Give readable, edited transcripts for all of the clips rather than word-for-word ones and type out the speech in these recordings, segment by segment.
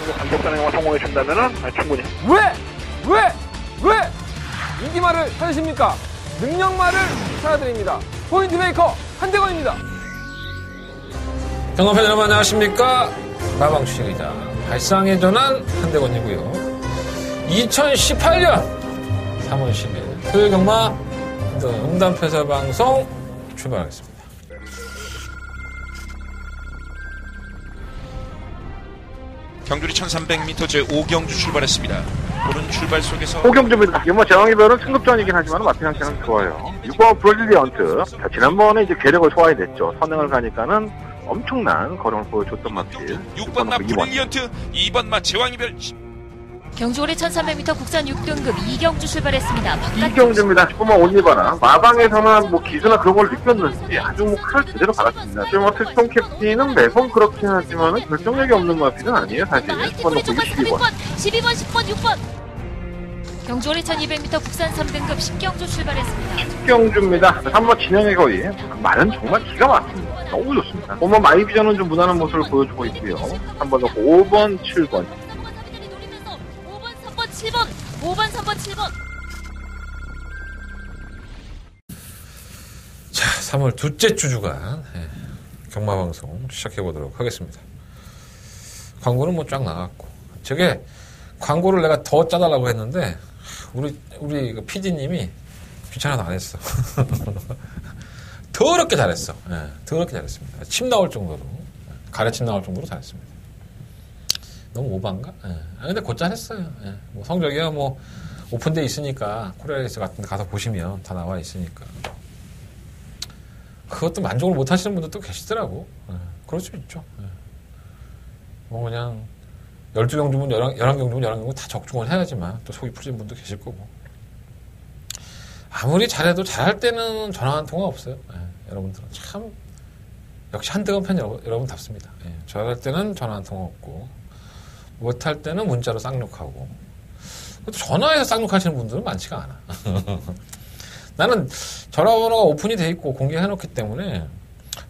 정도 간격 단행만 성공해 준다면은 충분히. 왜 인기말을 찾으십니까? 능력말을 찾아드립니다. 포인트 메이커 한대건입니다. 경험팬 여러분 안녕하십니까? 마방 출신이자 발상의 전환 한대건이고요. 2018년 3월 10일 토요일 경마 음담패설 방송 출발하겠습니다. 경주리 1300m 제5경주 출발했습니다. 오른 출발 속에서 5경주입니다. 이번 제왕이별은 승급전이긴 하지만 마틴 형씨는 좋아요. 6번 브로질리언트. 지난번에 이제 괴력을 소화해냈죠. 선행을 가니까는 엄청난 걸음을 보여줬던 마틴. 6번 마 브릴리언트, 2번 마 제왕이별. 경주올해 1300m 국산 6등급 2경주 출발했습니다. 2경주입니다. 10번만 올리바나. 마방에서는 뭐 기수나 그런 걸 느꼈는지 아주 뭐 칼을 제대로 받았습니다. 지금 특성 캡틴은 매번 그렇긴 하지만 결정력이 없는 마필은 아니에요, 사실. 10번 놓고 12번. 12번, 10번, 6번. 경주올해 1200m 국산 3등급 10경주 출발했습니다. 10경주입니다. 3번 진영의 거의. 말은 정말 기가 막힙니다. 너무 좋습니다. 5번 마이비전은 좀 무난한 모습을 보여주고 있고요. 3번 놓고 5번, 7번. 7번, 5번, 3번, 7번. 자, 3월 둘째 주 주간 경마방송 시작해보도록 하겠습니다. 광고는 뭐 쫙 나갔고, 저게 광고를 내가 더 짜달라고 했는데 우리 그 PD님이 귀찮아서 안 했어. 더럽게 잘했어. 더럽게 잘했습니다. 침 나올 정도로, 가래침 나올 정도로 잘했습니다. 너무 오반가? 근데 곧잘 했어요. 뭐 성적이야 뭐 오픈돼 있으니까 코리아레이스 같은 데 가서 보시면 다 나와 있으니까. 그것도 만족을 못 하시는 분들도 계시더라고. 그럴 수 있죠. 뭐 그냥 12경주면 11경주면 11경주 다 적중을 해야지만 또 속이 풀리는 분도 계실 거고. 아무리 잘해도 잘할 때는 전화 한 통화 없어요. 여러분들은 참 역시 한대건 팬 여러분답습니다. 잘할 때는 전화 한 통화 없고 못할 때는 문자로 쌍욕하고. 전화해서 쌍욕하시는 분들은 많지가 않아. 나는 전화번호가 오픈이 돼 있고 공개해놓기 때문에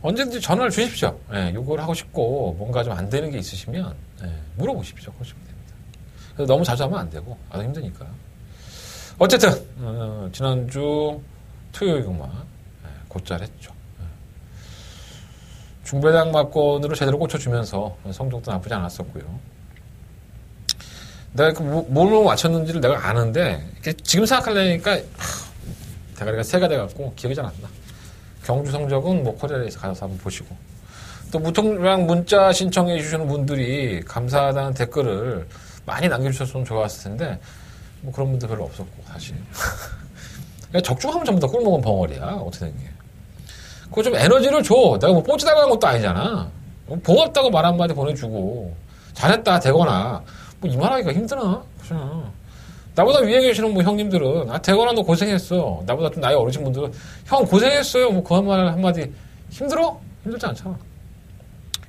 언제든지 전화를 주십시오. 요걸 하고 싶고 뭔가 좀 안 되는 게 있으시면 물어보십시오. 그러시면 됩니다. 그래서 너무 자주 하면 안 되고 아주 힘드니까. 어쨌든 지난주 토요일 경마 곧잘 했죠. 중배당 막권으로 제대로 꽂혀주면서 성적도 나쁘지 않았었고요. 내가 뭘로 맞췄는지를 내가 아는데 지금 생각하려니까 대가리가 새가 돼갖고 기억이 잘 안 나. 경주 성적은 뭐 코리아레이스 가서 한번 보시고 또 무통랑 문자 신청해 주시는 분들이 감사하다는 댓글을 많이 남겨주셨으면 좋았을 텐데 뭐 그런 분들 별로 없었고 사실. 적중하면 전부 다 꿀먹은 벙어리야. 어떻게 된 게. 그거 좀 에너지를 줘. 내가 뭐 뽀찌달라는 것도 아니잖아. 고맙다고 말 한마디 보내주고 잘했다 되거나 뭐 이 말하기가 힘드나? 그렇잖아. 나보다 위에 계시는 뭐 형님들은 대건아 너 고생했어. 나보다 좀 나이 어리신 분들은 형 고생했어요. 뭐 그 말 한마디 힘들어? 힘들지 않잖아.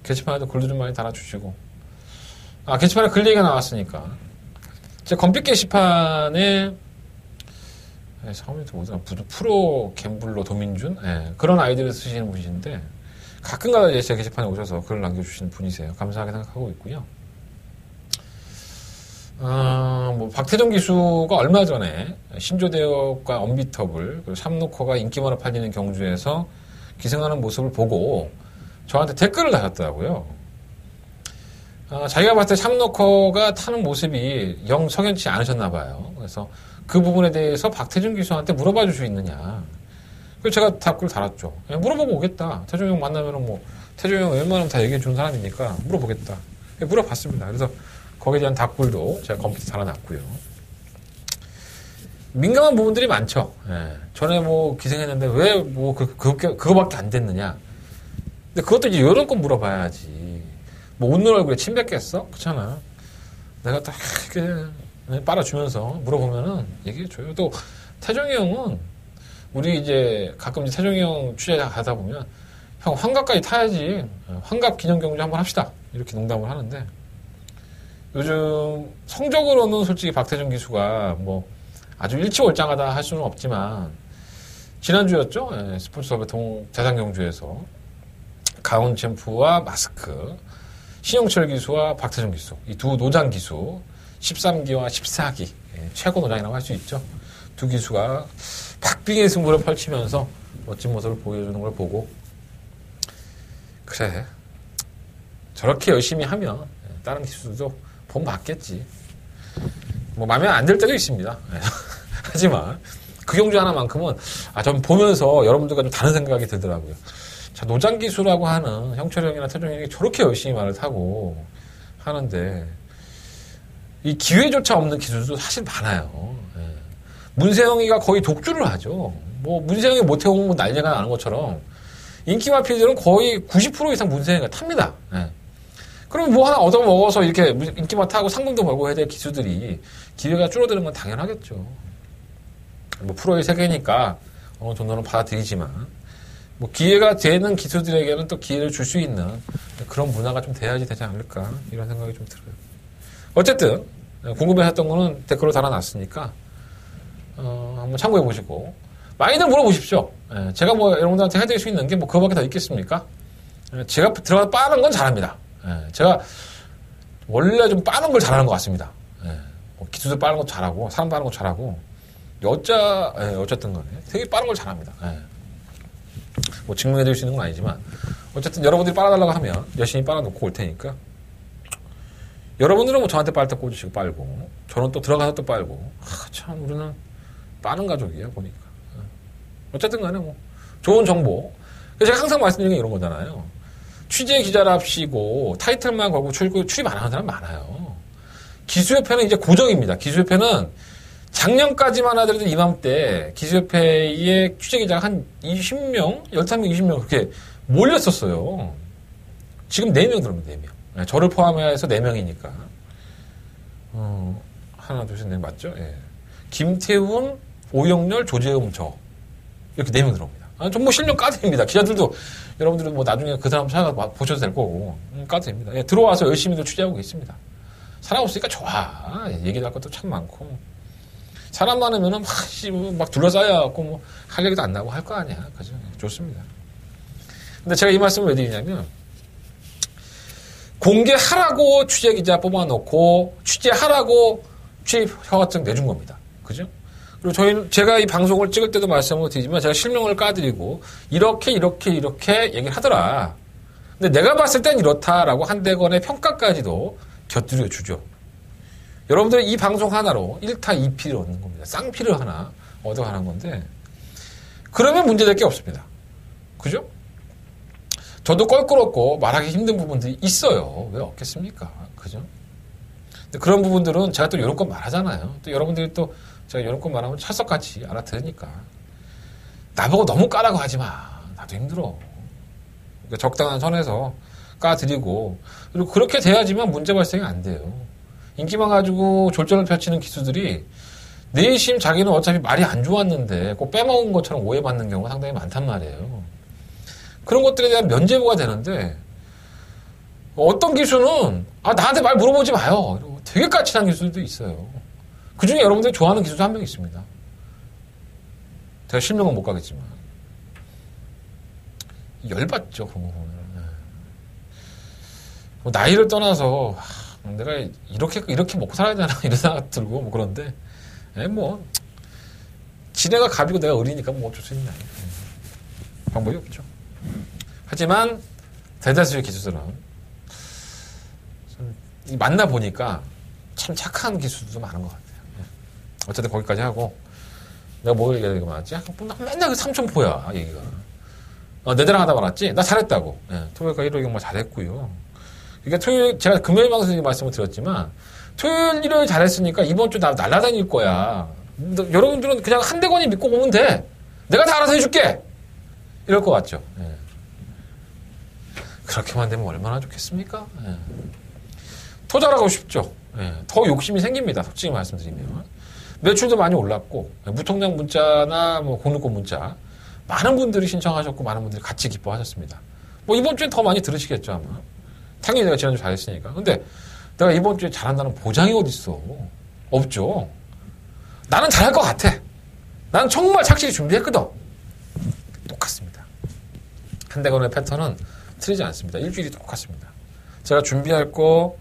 게시판에도 글도 좀 많이 달아주시고. 게시판에 글 얘기가 나왔으니까. 제 검빛 게시판에 성함이 뭐더라? 프로 갬블러 도민준? 그런 아이디를 쓰시는 분이신데 가끔가다 이제 제 게시판에 오셔서 글을 남겨주시는 분이세요. 감사하게 생각하고 있고요. 뭐 박태정 기수가 얼마 전에 신조대역과 언비터블 그리고 샴노커가 인기만을 팔리는 경주에서 기승하는 모습을 보고 저한테 댓글을 달았더라고요. 자기가 봤을 때 샴노커가 타는 모습이 영 석연치 않으셨나 봐요. 그래서 그 부분에 대해서 박태정 기수한테 물어봐 줄 수 있느냐. 그래서 제가 답글 달았죠. 물어보고 오겠다. 태정 형 만나면은 뭐 태정 형 웬만하면 다 얘기해 주는 사람이니까 물어보겠다. 물어봤습니다. 그래서 거기에 대한 답글도 제가 컴퓨터에 달아놨고요. 민감한 부분들이 많죠. 전에 뭐 기생했는데 왜 뭐 그거밖에 안 됐느냐. 근데 그것도 이제 여론껏 물어봐야지. 뭐 웃는 얼굴에 침 뱉겠어? 그렇잖아. 내가 딱 이렇게 빨아주면서 물어보면은 얘기해줘요. 또 태종이 형은 우리 이제 가끔 이제 태종이 형 취재 가다 보면 형 환갑까지 타야지. 환갑 기념경주 한번 합시다. 이렇게 농담을 하는데 요즘 성적으로는 솔직히 박태준 기수가 뭐 아주 일치월장하다 할 수는 없지만 지난주였죠? 스포츠업의 대상경주에서 가온 챔프와 마스크 신영철 기수와 박태정 기수, 이 두 노장 기수, 13기와 14기, 최고 노장이라고 할 수 있죠. 두 기수가 박빙의 승부를 펼치면서 멋진 모습을 보여주는 걸 보고, 그래, 저렇게 열심히 하면 다른 기수도 본 받겠지. 뭐 마음에 안 들 때도 있습니다. 하지만 그 경주 하나만큼은 전 보면서 여러분들과 좀 다른 생각이 들더라고요. 자, 노장 기수라고 하는 형철 형이나 태종 형이 저렇게 열심히 말을 타고 하는데 이 기회조차 없는 기술도 사실 많아요. 문세영이가 거의 독주를 하죠. 뭐 문세영이 못 해오면 뭐 난리가 나는 것처럼 인기 마필들은 거의 90% 이상 문세영이가 탑니다. 그럼 뭐 하나 얻어먹어서 이렇게 인기만 타고 상금도 벌고 해야 될 기수들이 기회가 줄어드는 건 당연하겠죠. 뭐 프로의 세계니까 어느 정도는 받아들이지만 뭐 기회가 되는 기수들에게는 또 기회를 줄 수 있는 그런 문화가 좀 돼야지 되지 않을까 이런 생각이 좀 들어요. 어쨌든 궁금해했던 거는 댓글로 달아놨으니까 한번 참고해 보시고 많이들 물어보십시오. 제가 뭐 여러분들한테 해드릴 수 있는 게 뭐 그거밖에 더 있겠습니까? 제가 들어가서 빠른 건 잘합니다. 제가 원래 좀 빠른 걸 잘하는 것 같습니다. 뭐 기술도 빠른 것도 잘하고 사람 빠른 것도 잘하고 어쨌든 간에 되게 빠른 걸 잘합니다. 뭐 증명해드릴 수 있는 건 아니지만 어쨌든 여러분들이 빨아달라고 하면 열심히 빨아놓고 올 테니까 여러분들은 뭐 저한테 빨대 꽂으시고 빨고 저는 또 들어가서 또 빨고 참 우리는 빠른 가족이에요 보니까. 어쨌든 간에 뭐 좋은 정보. 제가 항상 말씀드리는 게 이런 거잖아요. 취재 기자랍시고 타이틀만 걸고 출입 안 하는 사람 많아요. 기수협회는 이제 고정입니다. 기수협회는 작년까지만 하더라도 이맘때 기수협회의 취재기자가 한 20명, 13명, 20명 그렇게 몰렸었어요. 지금 4명 들어옵니다. 4명. 저를 포함해서 4명이니까. 하나, 둘, 셋, 넷 맞죠? 예. 김태훈, 오영렬, 조재흠, 저. 이렇게 4명 들어옵니다. 좀 뭐 실명 까드립니다. 기자들도 여러분들은 뭐 나중에 그 사람 찾아가 보셔도 될 거고. 까드립니다. 예, 들어와서 열심히들 취재하고 있습니다. 사람 없으니까 좋아. 얘기할 것도 참 많고. 사람 많으면은 막 둘러싸여갖고 뭐 할 얘기도 안 나고 할 거 아니야. 그죠? 좋습니다. 근데 제가 이 말씀을 왜 드리냐면, 공개하라고 취재기자 뽑아놓고, 취재하라고 취입 허가증 내준 겁니다. 그죠? 그리고 제가 이 방송을 찍을 때도 말씀을 드리지만, 제가 실명을 까드리고, 이렇게 얘기를 하더라. 근데 내가 봤을 땐 이렇다라고 한대건의 평가까지도 곁들여 주죠. 여러분들 이 방송 하나로 1타 2피를 얻는 겁니다. 쌍피를 하나 얻어가는 건데 그러면 문제될 게 없습니다. 그죠? 저도 껄끄럽고 말하기 힘든 부분들이 있어요. 왜 없겠습니까? 그죠? 근데 그런 부분들은 제가 또 이런 건 말하잖아요. 또 여러분들이 또 제가 이런 건 말하면 찰떡같이 알아들으니까 나보고 너무 까라고 하지 마. 나도 힘들어. 그러니까 적당한 선에서 까드리고 그리고 그렇게 돼야지만 문제 발생이 안 돼요. 인기만 가지고 졸전을 펼치는 기수들이 내심 자기는 어차피 말이 안 좋았는데 꼭 빼먹은 것처럼 오해받는 경우가 상당히 많단 말이에요. 그런 것들에 대한 면죄부가 되는데 어떤 기수는 나한테 말 물어보지 마요. 이러고 되게 까칠한 기수들도 있어요. 그중에 여러분들이 좋아하는 기수도 한 명 있습니다. 제가 실명은 못 가겠지만 열받죠. 그런 거 보면. 뭐 나이를 떠나서 내가 이렇게 먹고 살아야 되나 이런 생각 들고 뭐 그런데 뭐 지네가 갑이고 내가 을이니까 뭐 어쩔 수 있나. 방법이 없죠. 하지만 대다수의 기수들은 만나보니까 참 착한 기수들도 많은 것 같아요. 어쨌든 거기까지 하고 내가 뭐 얘기가 많았지? 맨날 그 삼천포야 얘기가. 내대랑 하다 말았지? 나 잘했다고. 토요일과 일요일 경마 잘했고요. 그러니까 토요일, 제가 금요일 방송에 말씀을 드렸지만, 토요일, 일요일 잘했으니까 이번 주 나 날아다닐 거야. 여러분들은 그냥 한대건이 믿고 오면 돼. 내가 다 알아서 해줄게! 이럴 것 같죠. 그렇게만 되면 얼마나 좋겠습니까? 더 잘하고 싶죠. 더 욕심이 생깁니다. 솔직히 말씀드리면. 매출도 많이 올랐고, 무통장 문자나 뭐 공유권 문자, 많은 분들이 신청하셨고, 많은 분들이 같이 기뻐하셨습니다. 뭐 이번 주엔 더 많이 들으시겠죠, 아마. 당연히 내가 지난주 잘했으니까. 근데 내가 이번 주에 잘한다는 보장이 어딨어. 없죠. 나는 잘할 것 같아. 나는 정말 착실히 준비했거든. 똑같습니다. 한대건의 패턴은 틀리지 않습니다. 일주일이 똑같습니다. 제가 준비할 거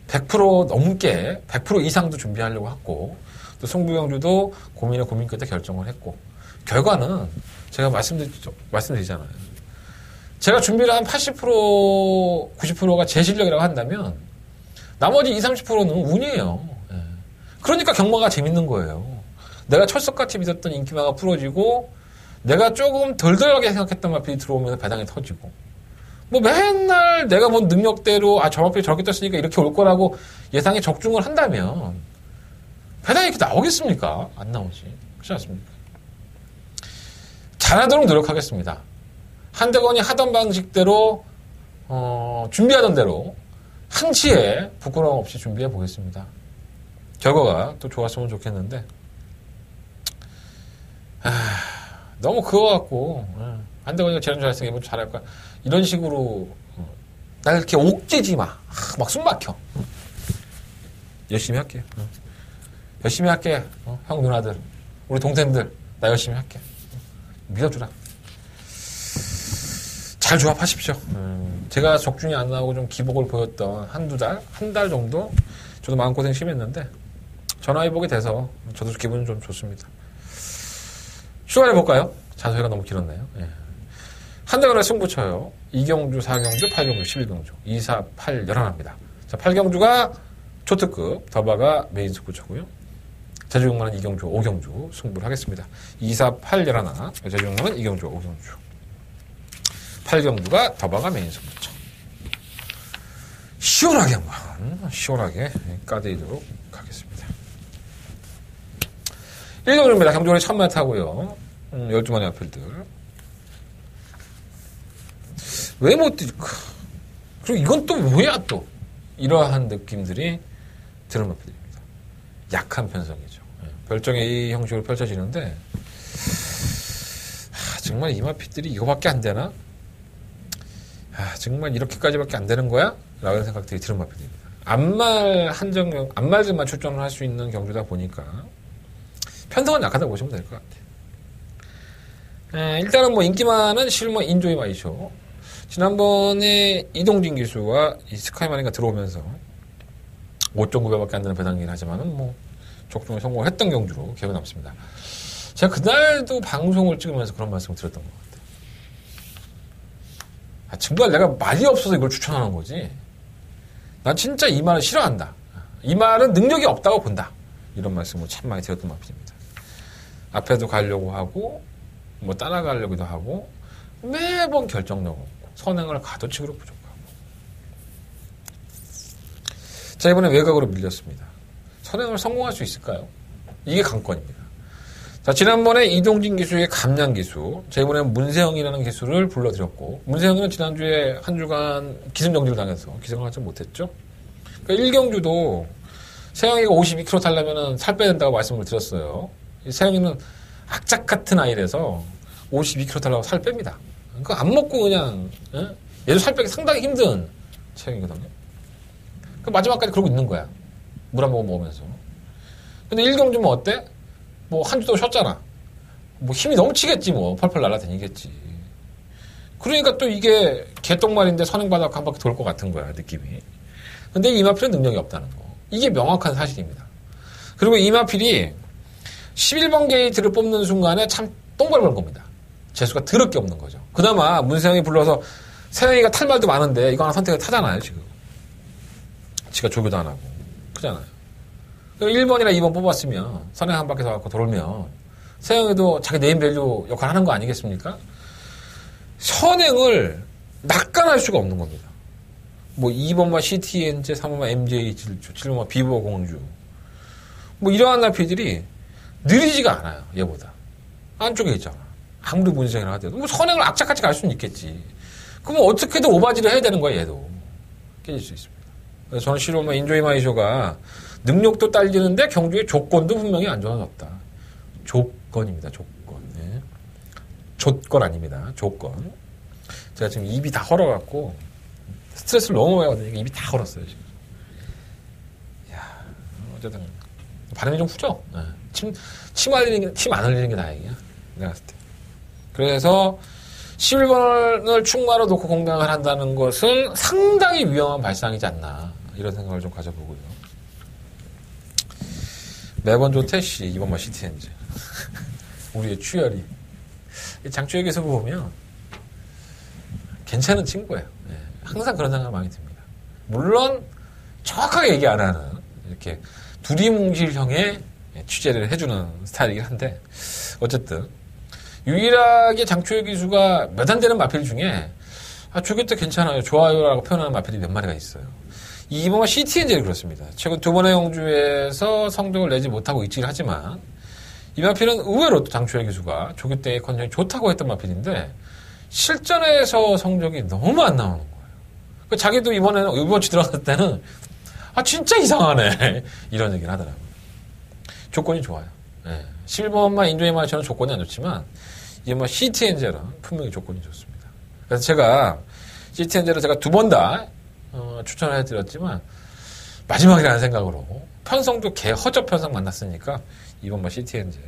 100% 넘게 100% 이상도 준비하려고 했고 또 승부경주도 고민 끝에 결정을 했고 결과는 제가 말씀드리잖아요. 제가 준비를 한 80% 90%가 제 실력이라고 한다면 나머지 20, 30%는 운이에요. 예. 그러니까 경마가 재밌는 거예요. 내가 철석같이 믿었던 인기마가 풀어지고 내가 조금 덜덜하게 생각했던 마필이 들어오면서 배당이 터지고 뭐 맨날 내가 본 능력대로 저 마필이 저렇게 떴으니까 이렇게 올 거라고 예상에 적중을 한다면 배당이 이렇게 나오겠습니까? 안 나오지. 그렇지 않습니까? 잘하도록 노력하겠습니다. 한대건이 하던 방식대로 준비하던 대로 한치의 부끄러움 없이 준비해 보겠습니다. 결과가 또 좋았으면 좋겠는데 너무 그거 같고 한대건이가 제일 잘했으니까 이번 잘할 거야 이런 식으로 날 이렇게 옥죄지 마. 막 숨 막혀. 열심히 할게. 열심히 할게. 형 누나들 우리 동생들 나 열심히 할게. 믿어주라. 잘 조합하십시오. 제가 적중이 안 나오고 좀 기복을 보였던 한두 달, 한 달 정도 저도 마음고생 심했는데 전화위복이 돼서 저도 기분이 좀 좋습니다. 출발해볼까요? 자소리가 너무 길었네요. 예. 한대건의 승부처요. 2경주, 4경주, 8경주, 11경주 2, 4, 8, 11입니다. 자, 8경주가 초특급, 더바가 메인 승부처고요. 제주경마는 2경주, 5경주 승부를 하겠습니다. 2, 4, 8, 11 제주경마는 2경주, 5경주 8경주가 더바가 메인 승부처. 시원하게 한번 시원하게 까드리도록 하겠습니다. 1경주입니다. 경주원이 1000만 타고요. 12마리 앞필들. 왜 못 뛰까? 그리고 이건 또 뭐야 또? 이러한 느낌들이 드는 마필입니다. 약한 편성이죠. 별정의 이 형식으로 펼쳐지는데 정말 이 마필들이 이거밖에 안 되나? 정말 이렇게까지밖에 안 되는 거야? 라는 생각들이 드는 마필입니다. 안말들만 출전을 할 수 있는 경주다 보니까 편성은 약하다고 보시면 될 것 같아요. 일단은 뭐 인기만은 실버 인조이 마이쇼. 지난번에 이동진 기수와 이 스카이마니가 들어오면서 5.9배밖에 안 되는 배당이긴 하지만은 뭐 적중에 성공을 했던 경주로 기억에 남습니다. 제가 그날도 방송을 찍으면서 그런 말씀을 드렸던 것 같아요. 정말 내가 말이 없어서 이걸 추천하는 거지. 난 진짜 이 말을 싫어한다. 이 말은 능력이 없다고 본다. 이런 말씀을 참 많이 드렸던 말입니다. 앞에도 가려고 하고 뭐 따라가려고도 하고 매번 결정력 없고 선행을 가도치기로 부족하고. 자, 이번에 외곽으로 밀렸습니다. 선행을 성공할 수 있을까요? 이게 관건입니다. 자, 지난번에 이동진 기수의 감량 기수, 자, 이번에는 문세영이라는 기수를 불러드렸고, 문세영은 지난주에 한 주간 기승정지를 당해서 기승을 하지 못했죠. 그러니까 1경주도 세영이가 52kg 타려면 살 빼야 된다고 말씀을 드렸어요. 세영이는 악착 같은 아이라서 52kg 타려고 살 뺍니다. 그거 안 먹고 그냥, 얘도 살 빼기 상당히 힘든 체형이거든요. 그 마지막까지 그러고 있는 거야. 물 한 모금 먹으면서. 근데 1경주면 어때? 뭐 한 주도 쉬었잖아. 뭐 힘이 넘치겠지 뭐. 펄펄 날아다니겠지. 그러니까 또 이게 개똥말인데 선행바닥 한 바퀴 돌 것 같은 거야, 느낌이. 근데 이마필은 능력이 없다는 거. 이게 명확한 사실입니다. 그리고 이마필이 11번 게이트를 뽑는 순간에 참 똥발 번 겁니다. 재수가 더럽게 없는 거죠. 그나마 문세영이 불러서 세영이가 탈 말도 많은데 이거 하나 선택을 타잖아요, 지금. 지가 조교도 안 하고. 그잖아요. 1번이나 2번 뽑았으면 선행 한 바퀴 더 갖고 돌면 세영이도 자기 네임밸류 역할 하는 거 아니겠습니까? 선행을 낙관할 수가 없는 겁니다. 뭐 2번만 CTNJ, 3번만 MJ7주, 7번만 비버 공주. 뭐 이러한 나피들이 느리지가 않아요, 얘보다. 안쪽에 있잖아. 아무리 문세영이라 하더라도. 뭐 선행을 악착같이 갈 수는 있겠지. 그럼 어떻게든 오바지를 해야 되는 거야, 얘도. 깨질 수 있습니다. 그래서 저는 실로마 인조이 마이쇼가 능력도 딸리는데 경주의 조건도 분명히 안 좋아졌다. 조건입니다, 조건. 네. 조건 아닙니다, 조건. 제가 지금 입이 다 헐어갖고 스트레스를 너무 많이 받으니까 입이 다 헐었어요, 지금. 이야, 어쨌든 발음이 좀 후져. 네. 침 안 흘리는 게 다행이야. 내가 봤을 때. 그래서 11번을 충마로 놓고 공략을 한다는 것은 상당히 위험한 발상이지 않나 이런 생각을 좀 가져보고요. 매번 좋대 씨 이번만 시티엔즈 우리의 추열이 장추혁 기수 보면 괜찮은 친구예요. 예, 항상 그런 생각 많이 듭니다. 물론 정확하게 얘기 안 하는 이렇게 두리뭉실형의 취재를 해주는 스타일이긴 한데 어쨌든 유일하게 장추혁 기수가 몇 안 되는 마필 중에 저게 또 괜찮아요. 좋아요라고 표현하는 마필이 몇 마리가 있어요. 이번만 CTNJ는 그렇습니다. 최근 두 번의 경주에서 성적을 내지 못하고 있긴 하지만 이 마필은 의외로 또 장추혁 기수가 조교 때의 컨디션이 좋다고 했던 마필인데 실전에서 성적이 너무 안 나오는 거예요. 자기도 이번 주 들어갔을 때는 진짜 이상하네 이런 얘기를 하더라고요. 조건이 좋아요. 네. 11번만 인조이 마이처는 조건이 안 좋지만 이번 CTNJ는 분명히 조건이 좋습니다. 그래서 제가 CTNJ를 제가 두 번 다 추천을 해드렸지만 마지막이라는 생각으로 편성도 개 허접 편성 만났으니까 이번 CTNJ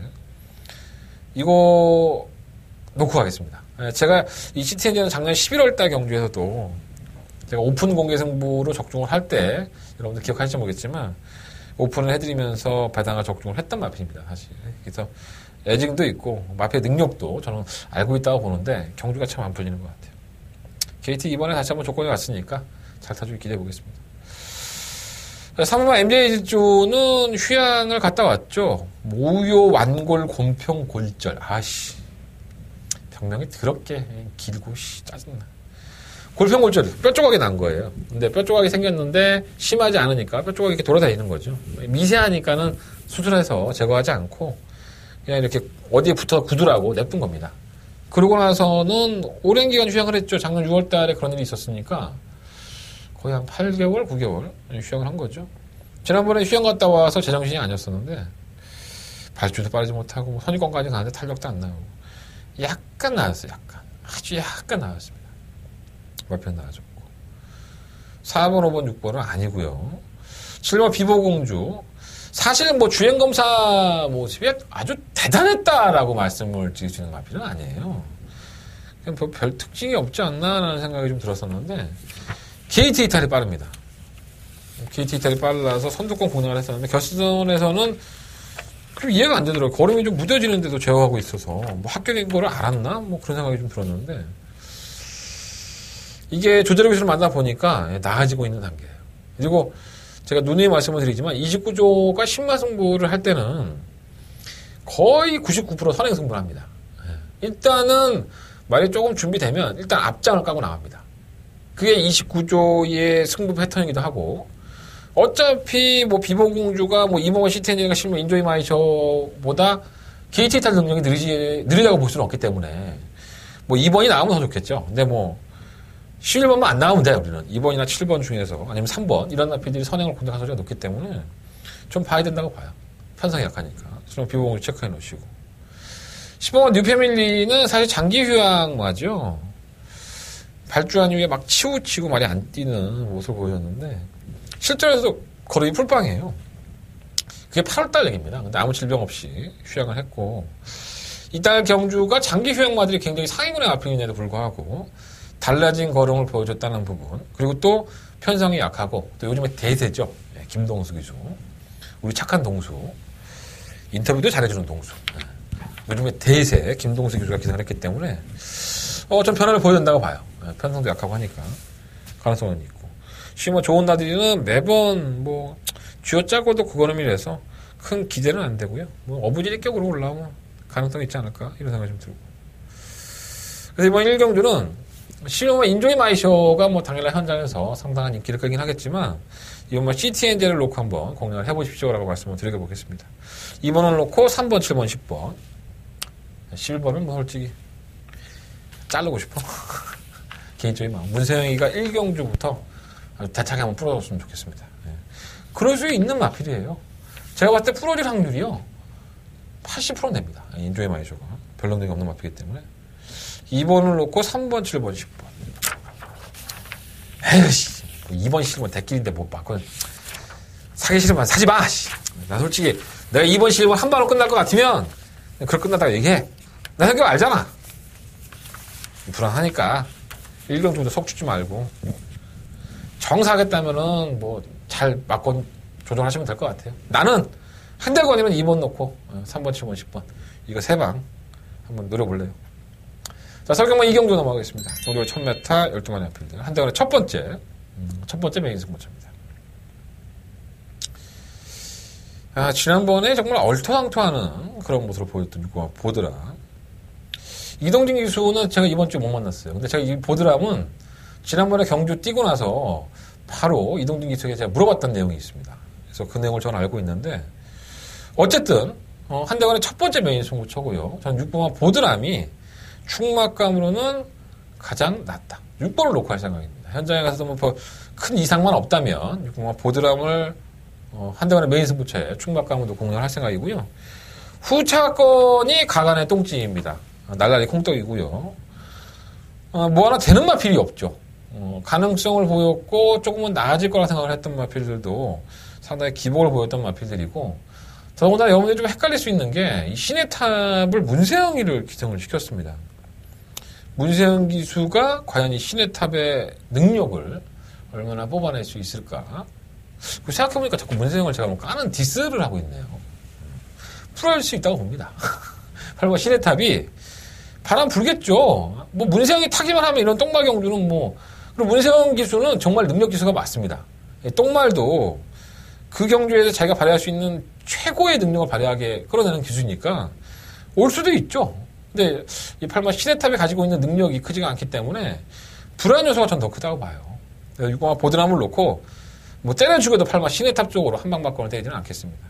이거 놓고 가겠습니다. 제가 이 CTNJ는 작년 11월달 경주에서도 제가 오픈 공개 승부로 적중을 할 때 여러분들 기억하실지 모르겠지만 오픈을 해드리면서 배당을 적중을 했던 마필입니다. 사실. 그래서 애증도 있고 마필의 능력도 저는 알고 있다고 보는데 경주가 참 안 풀리는 것 같아요. KT 이번에 다시 한번 조건이 왔으니까 잘 타주길 기대해 보겠습니다. 3번만 MJ조는 휴양을 갔다 왔죠. 모요, 완골, 곰평, 골절. 아씨. 병명이 더럽게 길고 짜증나. 골평골절, 뼈 조각이 난 거예요. 근데 뼈 조각이 생겼는데 심하지 않으니까 뼈 조각이 이렇게 돌아다니는 거죠. 미세하니까는 수술해서 제거하지 않고 그냥 이렇게 어디에 붙어 굳으라고 냅둔 겁니다. 그러고 나서는 오랜 기간 휴양을 했죠. 작년 6월 달에 그런 일이 있었으니까 거의 한 8개월, 9개월 휴양을 한 거죠. 지난번에 휴양 갔다 와서 제정신이 아니었었는데 발주도 빠르지 못하고 선입권까지 가는데 탄력도 안 나오고 약간 나았어요. 아주 약간 나았습니다. 마편 나아졌고 4번, 5번, 6번은 아니고요. 7번 비보공주 사실 뭐 주행검사 모습이 아주 대단했다라고 말씀을 드릴 수 있는 마필은 아니에요. 그냥 별 특징이 없지 않나라는 생각이 좀 들었었는데 KT 이탈이 빠릅니다. KT 이탈이 빨라서 선두권 공략을 했었는데 결승선에서는 이해가 안 되더라고요. 걸음이 좀 무뎌지는데도 제어하고 있어서 뭐 합격인 거를 알았나? 뭐 그런 생각이 좀 들었는데 이게 조재력 기술을 만나보니까 나아지고 있는 단계예요. 그리고 제가 누누이 말씀을 드리지만 29조가 10마 승부를 할 때는 거의 99% 선행 승부를 합니다. 일단은 말이 조금 준비되면 일단 앞장을 까고 나갑니다. 그게 29조의 승부 패턴이기도 하고 어차피 뭐 비보공주가 뭐 이몽원 CTNJ가 실물 인조이 마이셔보다 KT 탈 능력이 느리다고 볼 수는 없기 때문에 뭐 2번이 나오면 더 좋겠죠. 근데 뭐 11번만 안 나오면 돼요, 우리는. 2번이나 7번 중에서, 아니면 3번, 이런 나피들이 선행을 공략할 소리가 높기 때문에 좀 봐야 된다고 봐요. 편성이 약하니까. 그럼 비보공을 체크해 놓으시고. 10번 뉴패밀리는 사실 장기 휴양마죠. 발주한 이후에 막 치우치고 말이 안 뛰는 모습을 보였는데, 실전에서도 걸음이 풀빵이에요. 그게 8월달 얘기입니다. 근데 아무 질병 없이 휴양을 했고, 이달 경주가 장기 휴양마들이 굉장히 상위군의 마필인에도 불구하고, 달라진 걸음을 보여줬다는 부분. 그리고 또 편성이 약하고 또 요즘에 대세죠. 김동수 기수. 우리 착한 동수. 인터뷰도 잘해주는 동수. 요즘에 대세 김동수 기수가 기생을 했기 때문에 좀 변화를 보여준다고 봐요. 편성도 약하고 하니까 가능성은 있고. 쉬워 좋은 나들이는 매번 뭐 쥐어짜고도 그 걸음이라서 큰 기대는 안 되고요. 뭐 어부지리격으로 올라오면 가능성이 있지 않을까 이런 생각이 좀 들고. 그래서 이번 1경주는 실험은 인조이 마이쇼가 뭐 당연히 현장에서 상당한 인기를 끌긴 하겠지만 이번 CTNJ를 놓고 한번 공략을 해보십시오라고 말씀을 드려보겠습니다. 2번을 놓고 3번, 7번, 10번 11번은 뭐 솔직히 자르고 싶어. 개인적인 마음. 문세영이가 1경주부터 대차게 한번 풀어줬으면 좋겠습니다. 그럴 수 있는 마필이에요. 제가 봤을 때 풀어질 확률이요 80% 됩니다. 인조이 마이쇼가 별 능력이 없는 마필이기 때문에 2번을 놓고 3번, 7번, 10번. 에이씨, 2번, 7번 대길인데 뭐 바꿔. 사기 싫으면 사지 마! 나 솔직히 내가 2번, 7번 한 방으로 끝날 것 같으면 그걸 끝났다고 얘기해. 나 성격 알잖아. 불안하니까 1경 정도 속 주지 말고 정사하겠다면은 뭐 잘 맞고 조정하시면 될 것 같아요. 나는 한대건이면 2번 놓고 3번, 7번, 10번 이거 3방 한번 노려볼래요. 자, 설경만 이경주 넘어가겠습니다. 동료의 1000m 12마리 앞필드 한대건의 첫 번째 메인 승부처입니다. 지난번에 정말 얼토당토하는 그런 모습을 보였던 유고와 보드라. 이동진 기수는 제가 이번 주에 못 만났어요. 근데 제가 이 보드람은 지난번에 경주 뛰고 나서 바로 이동진 기수에게 제가 물어봤던 내용이 있습니다. 그래서 그 내용을 저는 알고 있는데 어쨌든 한대관의 첫 번째 메인 승부처고요. 저는 6번과 보드람이 충막감으로는 가장 낫다. 6번을 놓고 할 생각입니다. 현장에 가서도 뭐 큰 이상만 없다면 6번과 보드람을 한대관의 메인 승부처에 충막감으로 공략을 할 생각이고요. 후차권이 가간의 똥찌입니다. 날라리 콩떡이고요. 뭐 하나 되는 마필이 없죠. 가능성을 보였고 조금은 나아질 거라 생각을 했던 마필들도 상당히 기복을 보였던 마필들이고 더군다나 여러분들이 좀 헷갈릴 수 있는 게 이 신의 탑을 문세영이를 기성을 시켰습니다. 문세영 기수가 과연 이 신의 탑의 능력을 얼마나 뽑아낼 수 있을까? 생각해보니까 자꾸 문세영을 제가 뭐 까는 디스를 하고 있네요. 풀어낼 수 있다고 봅니다. 바로 신의 탑이 바람 불겠죠. 뭐 문세영이 타기만 하면 이런 똥말 경주는 뭐 그리고 문세영 기수는 정말 능력 기수가 맞습니다. 똥말도 그 경주에서 자기가 발휘할 수 있는 최고의 능력을 발휘하게 끌어내는 기수니까 올 수도 있죠. 근데 이 팔마 신의 탑이 가지고 있는 능력이 크지가 않기 때문에 불안 요소가 전 더 크다고 봐요. 그래서 6번과 보드람을 놓고 뭐 때려 죽여도 팔마 신의 탑 쪽으로 한방 막건을 때리지는 않겠습니다.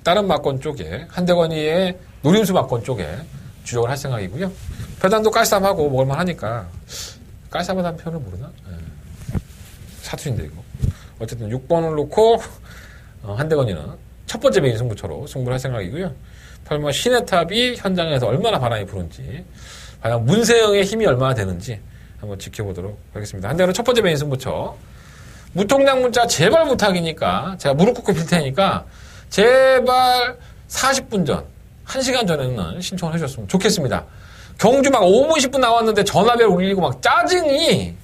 다른 막건 쪽에 한대건이의 노림수 막건 쪽에 주력을 할 생각이고요. 배단도 깔쌈하고 먹을만 하니까 깔쌈하다는 표현을 모르나? 네. 사투인데 이거. 어쨌든 6번을 놓고 한대건이는 첫 번째 메인 승부처로 승부를 할 생각이고요. 팔마 신의 탑이 현장에서 얼마나 바람이 부는지 과연 문세영의 힘이 얼마나 되는지 한번 지켜보도록 하겠습니다. 한대건은 첫 번째 메인 승부처 무통장 문자 제발 부탁이니까 제가 무릎 꿇고 빌 테니까 제발 40분 전 1시간 전에는 신청을 해주셨으면 좋겠습니다. 경주 막 5분 10분 나왔는데 전화벨 울리고 막 짜증이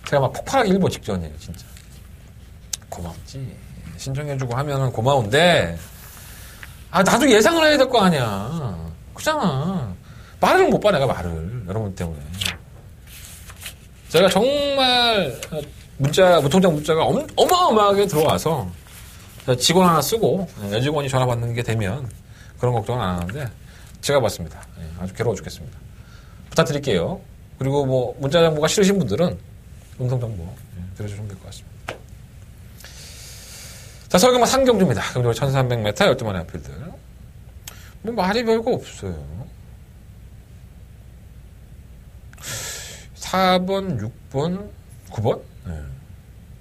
제가 막 폭발하기 일보 직전이에요. 진짜 고맙지. 신청해주고 하면은 고마운데 나도 예상을 해야 될 거 아니야. 그잖아. 말을 못 봐 내가 말을 여러분 때문에. 제가 정말 무통장 문자가 어마어마하게 들어와서 직원 하나 쓰고 여직원이 전화 받는 게 되면 그런 걱정은 안 하는데 제가 받습니다. 아주 괴로워 죽겠습니다. 부탁드릴게요. 그리고 뭐 문자 정보가 싫으신 분들은 음성 정보 들어주시면 될 것 같습니다. 자, 설경마 상경주입니다. 경주 1300m 12마리 앞필드. 뭐 말이 별거 없어요. 4번, 6번, 9번? 네.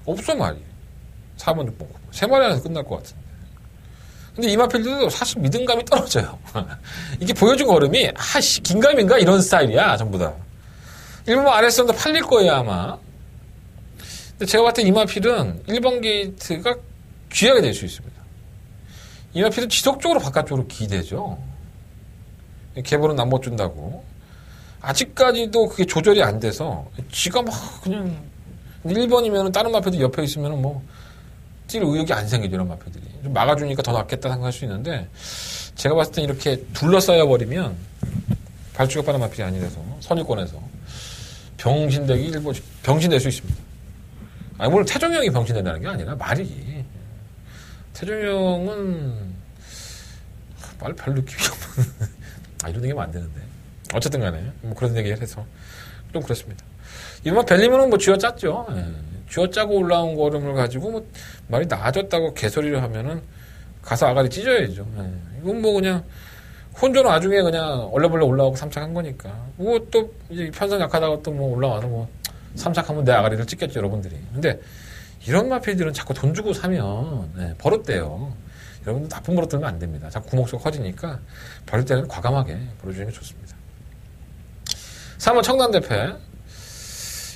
없어 말이. 4번, 6번, 9번. 3마리 안에서 끝날 것 같은데. 근데 이 마필드도 사실 믿음감이 떨어져요. 이게 보여준 걸음이 긴가민가 이런 스타일이야 전부 다. 1번 RS도 팔릴 거예요 아마. 근데 제가 봤을 때 이 마필은 1번 게이트가 귀하게 될 수 있습니다. 이 마필은 지속적으로 바깥쪽으로 기대죠. 개보는 안 못 준다고. 아직까지도 그게 조절이 안 돼서 지가 막 그냥 1번이면 다른 마필도 옆에 있으면 뭐 뛸 의욕이 안 생기죠, 이런 마필들이. 좀 막아주니까 더 낫겠다 생각할 수 있는데, 제가 봤을 땐 이렇게 둘러싸여 버리면, 발주격받은 마필이 아니라서, 선입권에서, 병신될 수 있습니다. 물론 태종형이 병신된다는 게 아니라, 말이. 태종형은, 말 별 느낌이 없는, 이런 얘기하면 안 되는데. 어쨌든 간에, 뭐 그런 얘기를 해서, 좀 그렇습니다. 이번 벨리면은 뭐 쥐어짰죠. 쥐어짜고 올라온 걸음을 가지고 뭐 말이 나아졌다고 개소리를 하면은 가서 아가리 찢어야죠. 이건 뭐 그냥 혼조는 나중에 그냥 얼레벌레 올라오고 삼착한 거니까. 뭐 또 이제 편성 약하다고 또 뭐 올라와서 뭐 삼착하면 내 아가리를 찢겠죠, 여러분들이. 근데 이런 마필들은 자꾸 돈 주고 사면 버릇돼요. 여러분들 나쁜 버릇 들면 안 됩니다. 자꾸 구멍수가 커지니까 버릴 때는 과감하게 버려주는 게 좋습니다. 3번 청담대패.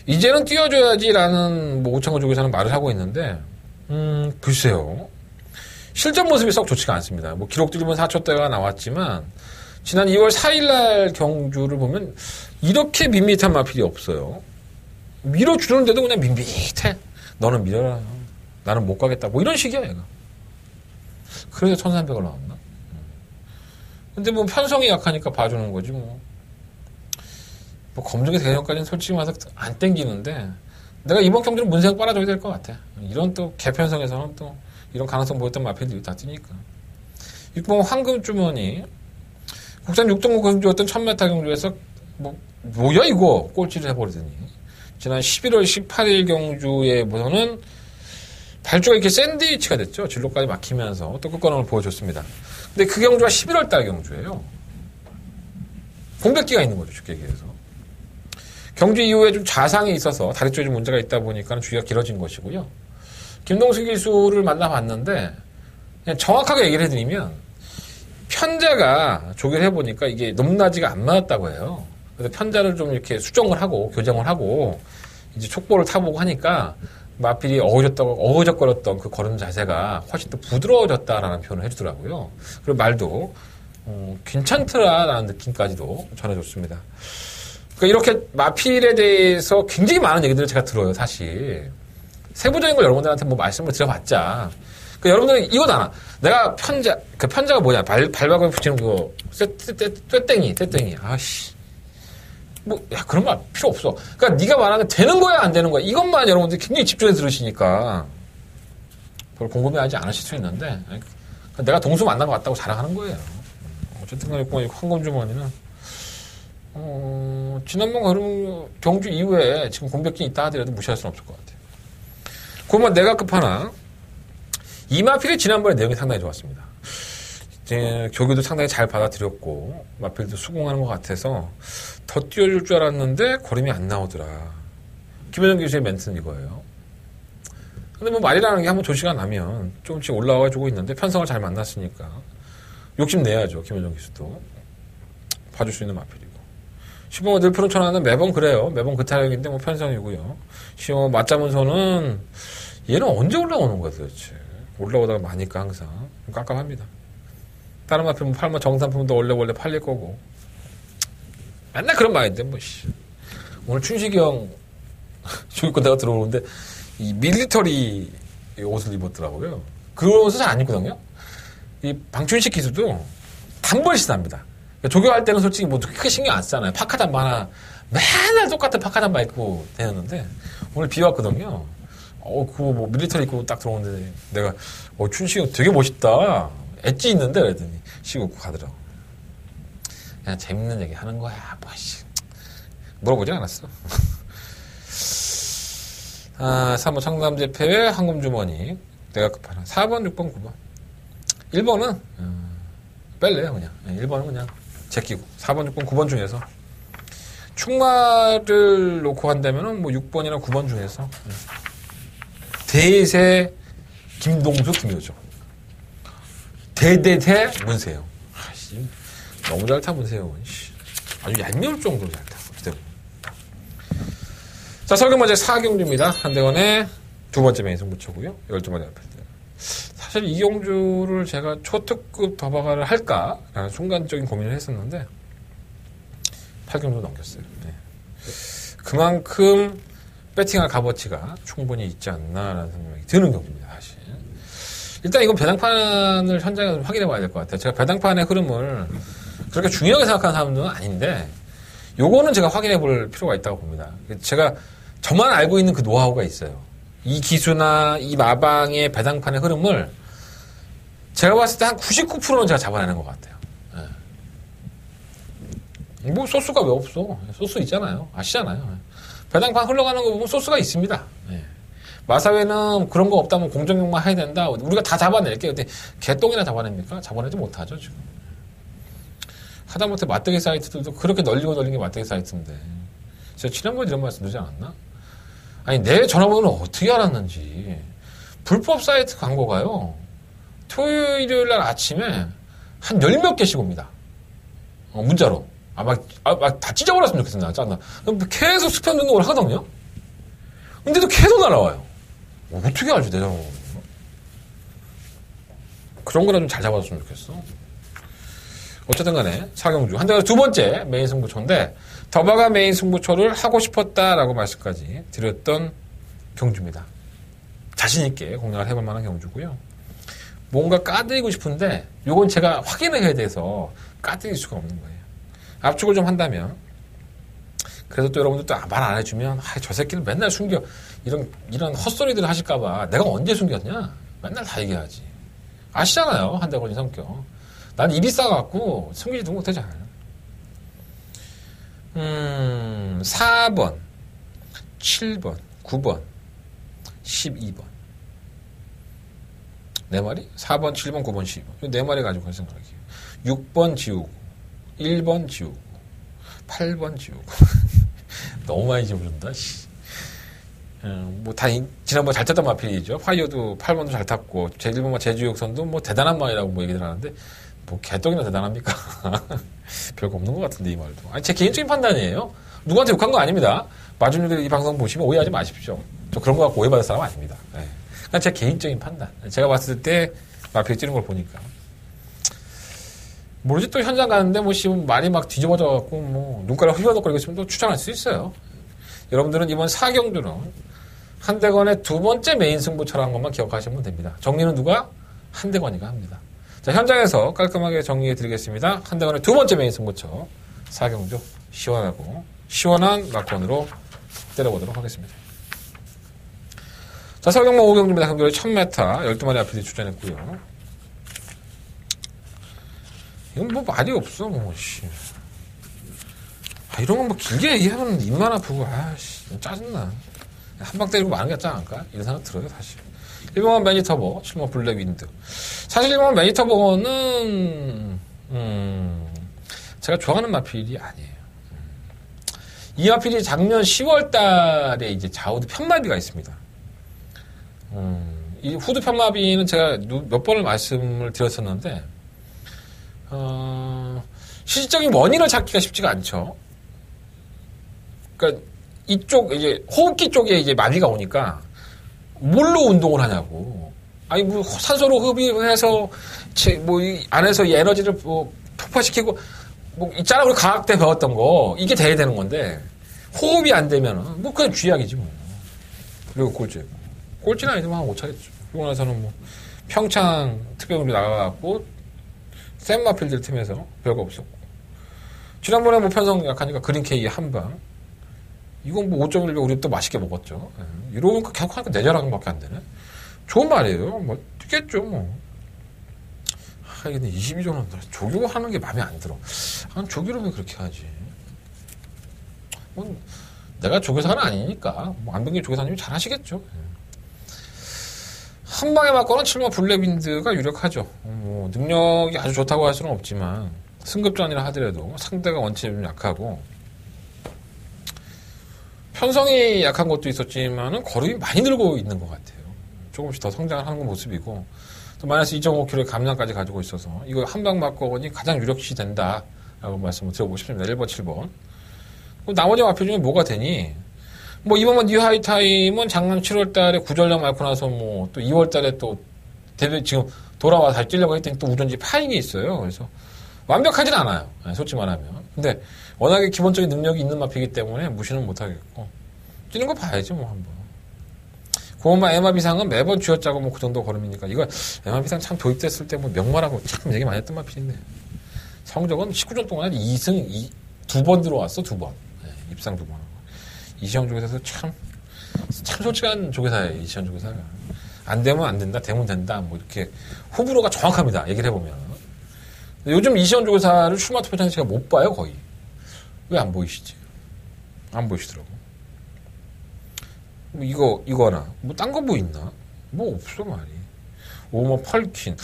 이제는 띄워줘야지라는 뭐 오창호 쪽에서는 말을 하고 있는데 글쎄요. 실전 모습이 썩 좋지가 않습니다. 뭐 기록도 1분 4초대가 나왔지만 지난 2월 4일날 경주를 보면 이렇게 밋밋한 마필이 없어요. 밀어주는데도 그냥 밋밋해. 너는 밀어라. 나는 못 가겠다. 뭐 이런 식이야, 얘가. 그래서 1300을 나왔나? 근데 뭐 편성이 약하니까 봐주는 거지, 뭐. 뭐 검증의 대전까지는 솔직히 말해서 안 땡기는데, 내가 이번 경기는 문세영 빨아줘야 될 것 같아. 이런 또 개편성에서는 또 이런 가능성 보였던 마필들이 다 뜨니까. 6번 황금주머니. 국산 6등급 경주였던 1000m 경주에서 뭐야 이거 꼴찌를 해버리더니 지난 11월 18일 경주에 보서는 발주가 이렇게 샌드위치가 됐죠. 진로까지 막히면서 또 끝권을 보여줬습니다. 근데 그 경주가 11월 달 경주예요. 공백기가 있는 거죠. 쉽게 얘기해서. 경주 이후에 좀 좌상이 있어서 다리 쪽에 좀 문제가 있다 보니까 주기가 길어진 것이고요. 김동수 기수를 만나봤는데 그냥 정확하게 얘기를 해드리면 편자가 조기를 해보니까 이게 높낮이가 안 맞았다고 해요. 그래서 편자를 좀 이렇게 수정을 하고 교정을 하고 이제 촉보를 타보고 하니까 마필이 어우적거렸던 그 걸음 자세가 훨씬 더 부드러워졌다라는 표현을 해주더라고요. 그리고 말도 괜찮더라라는 느낌까지도 전해줬습니다. 그러니까 이렇게 마필에 대해서 굉장히 많은 얘기들을 제가 들어요, 사실. 세부적인 걸 여러분들한테 뭐 말씀을 드려봤자. 그러니까 여러분들은 이거 알아. 내가 그 편자가 뭐냐. 발박을 붙이는 그거, 쇠땡이. 아씨. 그런 말 필요 없어. 그러니까 네가 말하는 게 되는 거야, 안 되는 거야. 이것만 여러분들이 굉장히 집중해서 들으시니까 별로 궁금해하지 않으실 수 있는데, 내가 동수 만난 것 같다고 자랑하는 거예요. 어쨌든 간에 황금주머니는 지난번 경주 이후에 지금 공백기 있다 하더라도 무시할 수는 없을 것 같아요. 그러면 내가 급하나 이마필이 지난번에 내용이 상당히 좋았습니다. 이제 교교도 상당히 잘 받아들였고 마필도 수긍하는 것 같아서 더 뛰어줄 줄 알았는데 걸음이 안 나오더라. 김현정 교수의 멘트는 이거예요. 근데 뭐 말이라는 게 한번 조시가 나면 조금씩 올라와주고 있는데 편성을 잘 만났으니까 욕심내야죠. 김현정 교수도 봐줄 수 있는 마필이고. 15번 늘푸른 천하는 매번 그래요. 매번 그 타격인데 뭐 편성이고요. 15번 맞자문서는 얘는 언제 올라오는 거야 도대체. 올라오다가 마니까 항상 깜깜합니다. 다른 마필 팔면 정상품도 원래 팔릴 거고. 맨날 그런 말인데 뭐 오늘 춘식이 형 조기권 내가 들어오는데 이 밀리터리 옷을 입었더라고요. 그런 옷을 잘 안 입거든요. 이 방춘식 기수도 단벌 신납니다. 조교할 때는 솔직히 뭐 크게 신경 안 쓰잖아요. 파카 잠바 하나 맨날 똑같은 파카 잠바 입고 다녔는데 오늘 비 왔거든요. 그거 뭐 밀리터리 입고 딱 들어오는데 내가 춘식이 형 되게 멋있다. 엣지 있는데 그랬더니 시고 가더라고. 그냥 재밌는 얘기 하는 거야. 물어보지 않았어. 3번 청담제패의 황금주머니. 내가 급하나. 4번, 6번, 9번. 1번은 뺄래요 그냥. 1번은 그냥 제끼고. 4번, 6번, 9번 중에서 충마를 놓고 한다면은 뭐 6번이나 9번 중에서 대세 김동수, 김효정. 대대대 문세영. 너무 잘 타 문세영은. 아주 얄미울 정도로 잘 타. 자, 설경 문제 4경주입니다. 한대원의 두 번째 메인 승부처고요. 12번째 앞에. 사실 이 경주를 제가 초특급 더바가를 할까라는 순간적인 고민을 했었는데 8경주 넘겼어요. 네. 그만큼 배팅할 값어치가 충분히 있지 않나라는 생각이 드는 경주입니다. 사실. 일단 이건 배당판을 현장에서 확인해 봐야 될 것 같아요. 제가 배당판의 흐름을 그렇게 중요하게 생각하는 사람들은 아닌데 요거는 제가 확인해 볼 필요가 있다고 봅니다. 제가 저만 알고 있는 그 노하우가 있어요. 이 기수나 이 마방의 배당판의 흐름을 제가 봤을 때 한 99%는 제가 잡아내는 것 같아요. 네. 뭐 소스가 왜 없어? 소스 있잖아요. 아시잖아요. 배당판 흘러가는 거 보면 소스가 있습니다. 네. 마사회는 그런 거 없다면 공정용만 해야 된다. 우리가 다 잡아낼게요. 근데 개똥이나 잡아냅니까? 잡아내지 못하죠 지금. 하다못해 맞대기 사이트들도 그렇게 널린 게 맞대기 사이트인데 제가 지난번에 이런 말씀 드리지 않았나? 아니 내 전화번호를 어떻게 알았는지 불법 사이트 광고가요 토요일날 아침에 한 10몇 개씩 옵니다. 문자로. 막 다 찢어버렸으면 좋겠어. 나 짠나. 계속 스팸 등록을 하거든요. 근데도 계속 날아와요. 어떻게 알지 내 전화번호. 그런 거나 좀 잘 잡아줬으면 좋겠어. 어쨌든 간에 사경주. 한대건의 두 번째 메인 승부처인데 더바가 메인 승부처를 하고 싶었다라고 말씀까지 드렸던 경주입니다. 자신있게 공략을 해볼 만한 경주고요. 뭔가 까드리고 싶은데 요건 제가 확인을 해야 돼서 까드릴 수가 없는 거예요. 압축을 좀 한다면 그래서 또 여러분들 또 말 안 해주면 저 새끼를 맨날 숨겨 이런 헛소리들을 하실까봐 내가 언제 숨겼냐? 맨날 다 얘기하지. 아시잖아요. 한대건이 성격. 난 일이 싸갖고 숨기지도 못하잖아요. 4번, 7번, 9번, 12번. 네 마리? 4번, 7번, 9번, 12번. 네 마리 가지고 갈 생각이에요. 6번 지우고, 1번 지우고, 8번 지우고. 너무 많이 지우는다, 씨. 지난번에 잘 탔던 마필이죠. 파이어도 8번도 잘 탔고, 제1번과 제주역선도 뭐 대단한 말이라고 뭐 얘기를 하는데, 뭐 개떡이나 대단합니까? 별거 없는 것 같은데, 이 말도. 아니, 제 개인적인 판단이에요. 누구한테 욕한 거 아닙니다. 마주님들 이 방송 보시면 오해하지 마십시오. 저 그런 거 갖고 오해받을 사람 아닙니다. 네. 그냥 제 개인적인 판단. 제가 봤을 때 마필 찌는 걸 보니까. 모르지 또 현장 가는데 뭐 말이 막 뒤집어져 갖고 뭐 눈가락 휘어덕거리고 있으면 또 추천할 수 있어요. 여러분들은 이번 4경주는 한대건의 두 번째 메인 승부처라는 것만 기억하시면 됩니다. 정리는 누가? 한대건이가 합니다. 자, 현장에서 깔끔하게 정리해 드리겠습니다. 한대건의 두 번째 메인 승부처 4경주 시원하고 시원한 막건으로 때려보도록 하겠습니다. 자, 서경만 5경주입니다. 한결에 1000m 12마리 앞에서 출전했고요. 이건 뭐 말이 없어, 뭐, 씨. 이런 건 뭐 길게 얘기하면 입만 아프고, 짜증나. 한 방 때리고 마는 게 낫지 않을까? 이런 생각 들어요, 사실. 1번은 매니터버, 7번 블랙 윈드. 사실 1번은 매니터버는, 제가 좋아하는 마필이 아니에요. 이 마필이 작년 10월 달에 이제 좌우드 편마비가 있습니다. 이 후드 편마비는 제가 몇 번을 말씀을 드렸었는데, 실질적인 원인을 찾기가 쉽지가 않죠. 그러니까 이쪽 이제 호흡기 쪽에 이제 마비가 오니까 뭘로 운동을 하냐고. 아니 뭐 산소로 흡입해서 뭐 이 안에서 이 에너지를 뭐 폭발시키고 뭐 있잖아 우리 과학 때 배웠던 거 이게 돼야 되는 건데 호흡이 안 되면은 뭐 그냥 쥐약이지 뭐. 그리고 꼴찌는 아니지만 한 5차겠죠. 그러고 나서는 뭐 평창 특별훈련 나가갖고 센 마필들 팀에서 별거 없었고 지난번에 뭐 편성 약하니까 그린케이 한방 이건 뭐 5.1배 우리 또 맛있게 먹었죠. 이러니까 계속 하니까 내자랑밖에 안 되네. 좋은 말이에요. 뭐 뛰겠죠 뭐. 근데 22조는 조교 하는 게 마음에 안 들어. 조교를 왜 그렇게 하지? 뭐 내가 조교사는 아니니까 뭐 안병기 조교사님이 잘 하시겠죠. 한 방에 맞고는 7번 블랙윈드가 유력하죠. 뭐 능력이 아주 좋다고 할 수는 없지만 승급전이라 하더라도 상대가 원체 좀 약하고 편성이 약한 것도 있었지만은 거름이 많이 늘고 있는 것 같아요. 조금씩 더 성장을 하는 모습이고 또 마이너스 2.5kg의 감량까지 가지고 있어서 이거 한 방 맞고니 가장 유력시 된다라고 말씀을 드려보고 싶습니다. 1번, 7번. 나머지 마표 중에 뭐가 되니? 뭐 이번만 뉴 하이타임은 작년 7월 달에 구전량 앓고 나서 뭐 또 2월 달에 또 지금 돌아와 다시 뛰려고 했더니 또 우전지 파행이 있어요. 그래서 완벽하진 않아요. 솔직히 말하면. 근데 워낙에 기본적인 능력이 있는 마피이기 때문에 무시는 못하겠고 뛰는 거 봐야지 뭐 한번. 고마 에마비상은 매번 쥐어짜고 뭐 그 정도 걸음이니까 이거 에마비상 참 도입됐을 때 뭐 명마라고 참 얘기 많이 했던 마피인데 성적은 19전 동안 2승 2번 들어왔어 2번. 네, 입상 2번. 이시영 조교사에서 참 솔직한 조교사예요. 이시영 조교사가. 안 되면 안 된다, 되면 된다. 뭐 이렇게 호불호가 정확합니다. 얘기를 해보면. 요즘 이시영 조교사를 슈마트 표창 제가 못 봐요, 거의. 왜 안 보이시지? 안 보이시더라고. 뭐 이거나, 뭐 딴 거 뭐 있나? 뭐 없어, 말이. 오머 펄킨.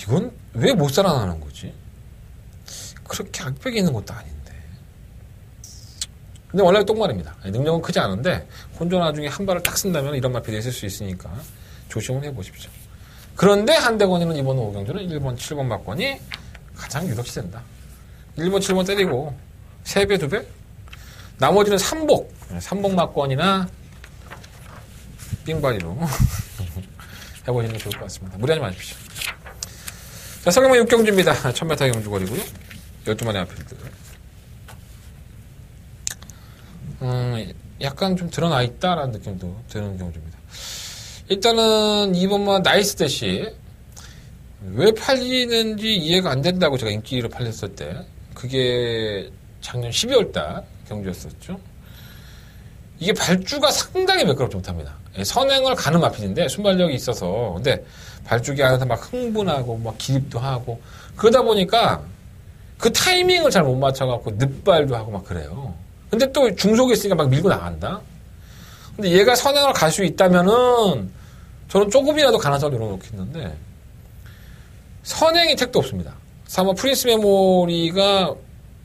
이건 왜 못 살아나는 거지? 그렇게 악벽이 있는 것도 아닌데. 근데 원래 똥말입니다. 능력은 크지 않은데 혼자 나중에 한 발을 딱 쓴다면 이런 마필이 있을 수 있으니까 조심을 해보십시오. 그런데 한대건이는 이번 5경주는 1번, 7번 막건이 가장 유력시 된다. 1번, 7번 때리고 3배, 2배? 나머지는 3복 막건이나 삥바리로 해보시는 게 좋을 것 같습니다. 무리하지 마십시오. 자, 서경만 6경주입니다. 1000m 경주거리고요. 12마리 아필드. 약간 좀 드러나 있다라는 느낌도 드는 경우입니다. 일단은 이번만 나이스 대시 왜 팔리는지 이해가 안 된다고 제가 인기로 팔렸을 때 그게 작년 12월달 경주였었죠. 이게 발주가 상당히 매끄럽지 못합니다. 선행을 가는 마필인데 순발력이 있어서 근데 발주기 안에서 막 흥분하고 막 기립도 하고 그러다 보니까 그 타이밍을 잘 못 맞춰갖고 늦발도 하고 막 그래요. 근데 또 중속이 있으니까 막 밀고 나간다. 근데 얘가 선행을 갈 수 있다면은 저는 조금이라도 가능성을 열어놓겠는데 선행이 택도 없습니다. 사마 프린스 메모리가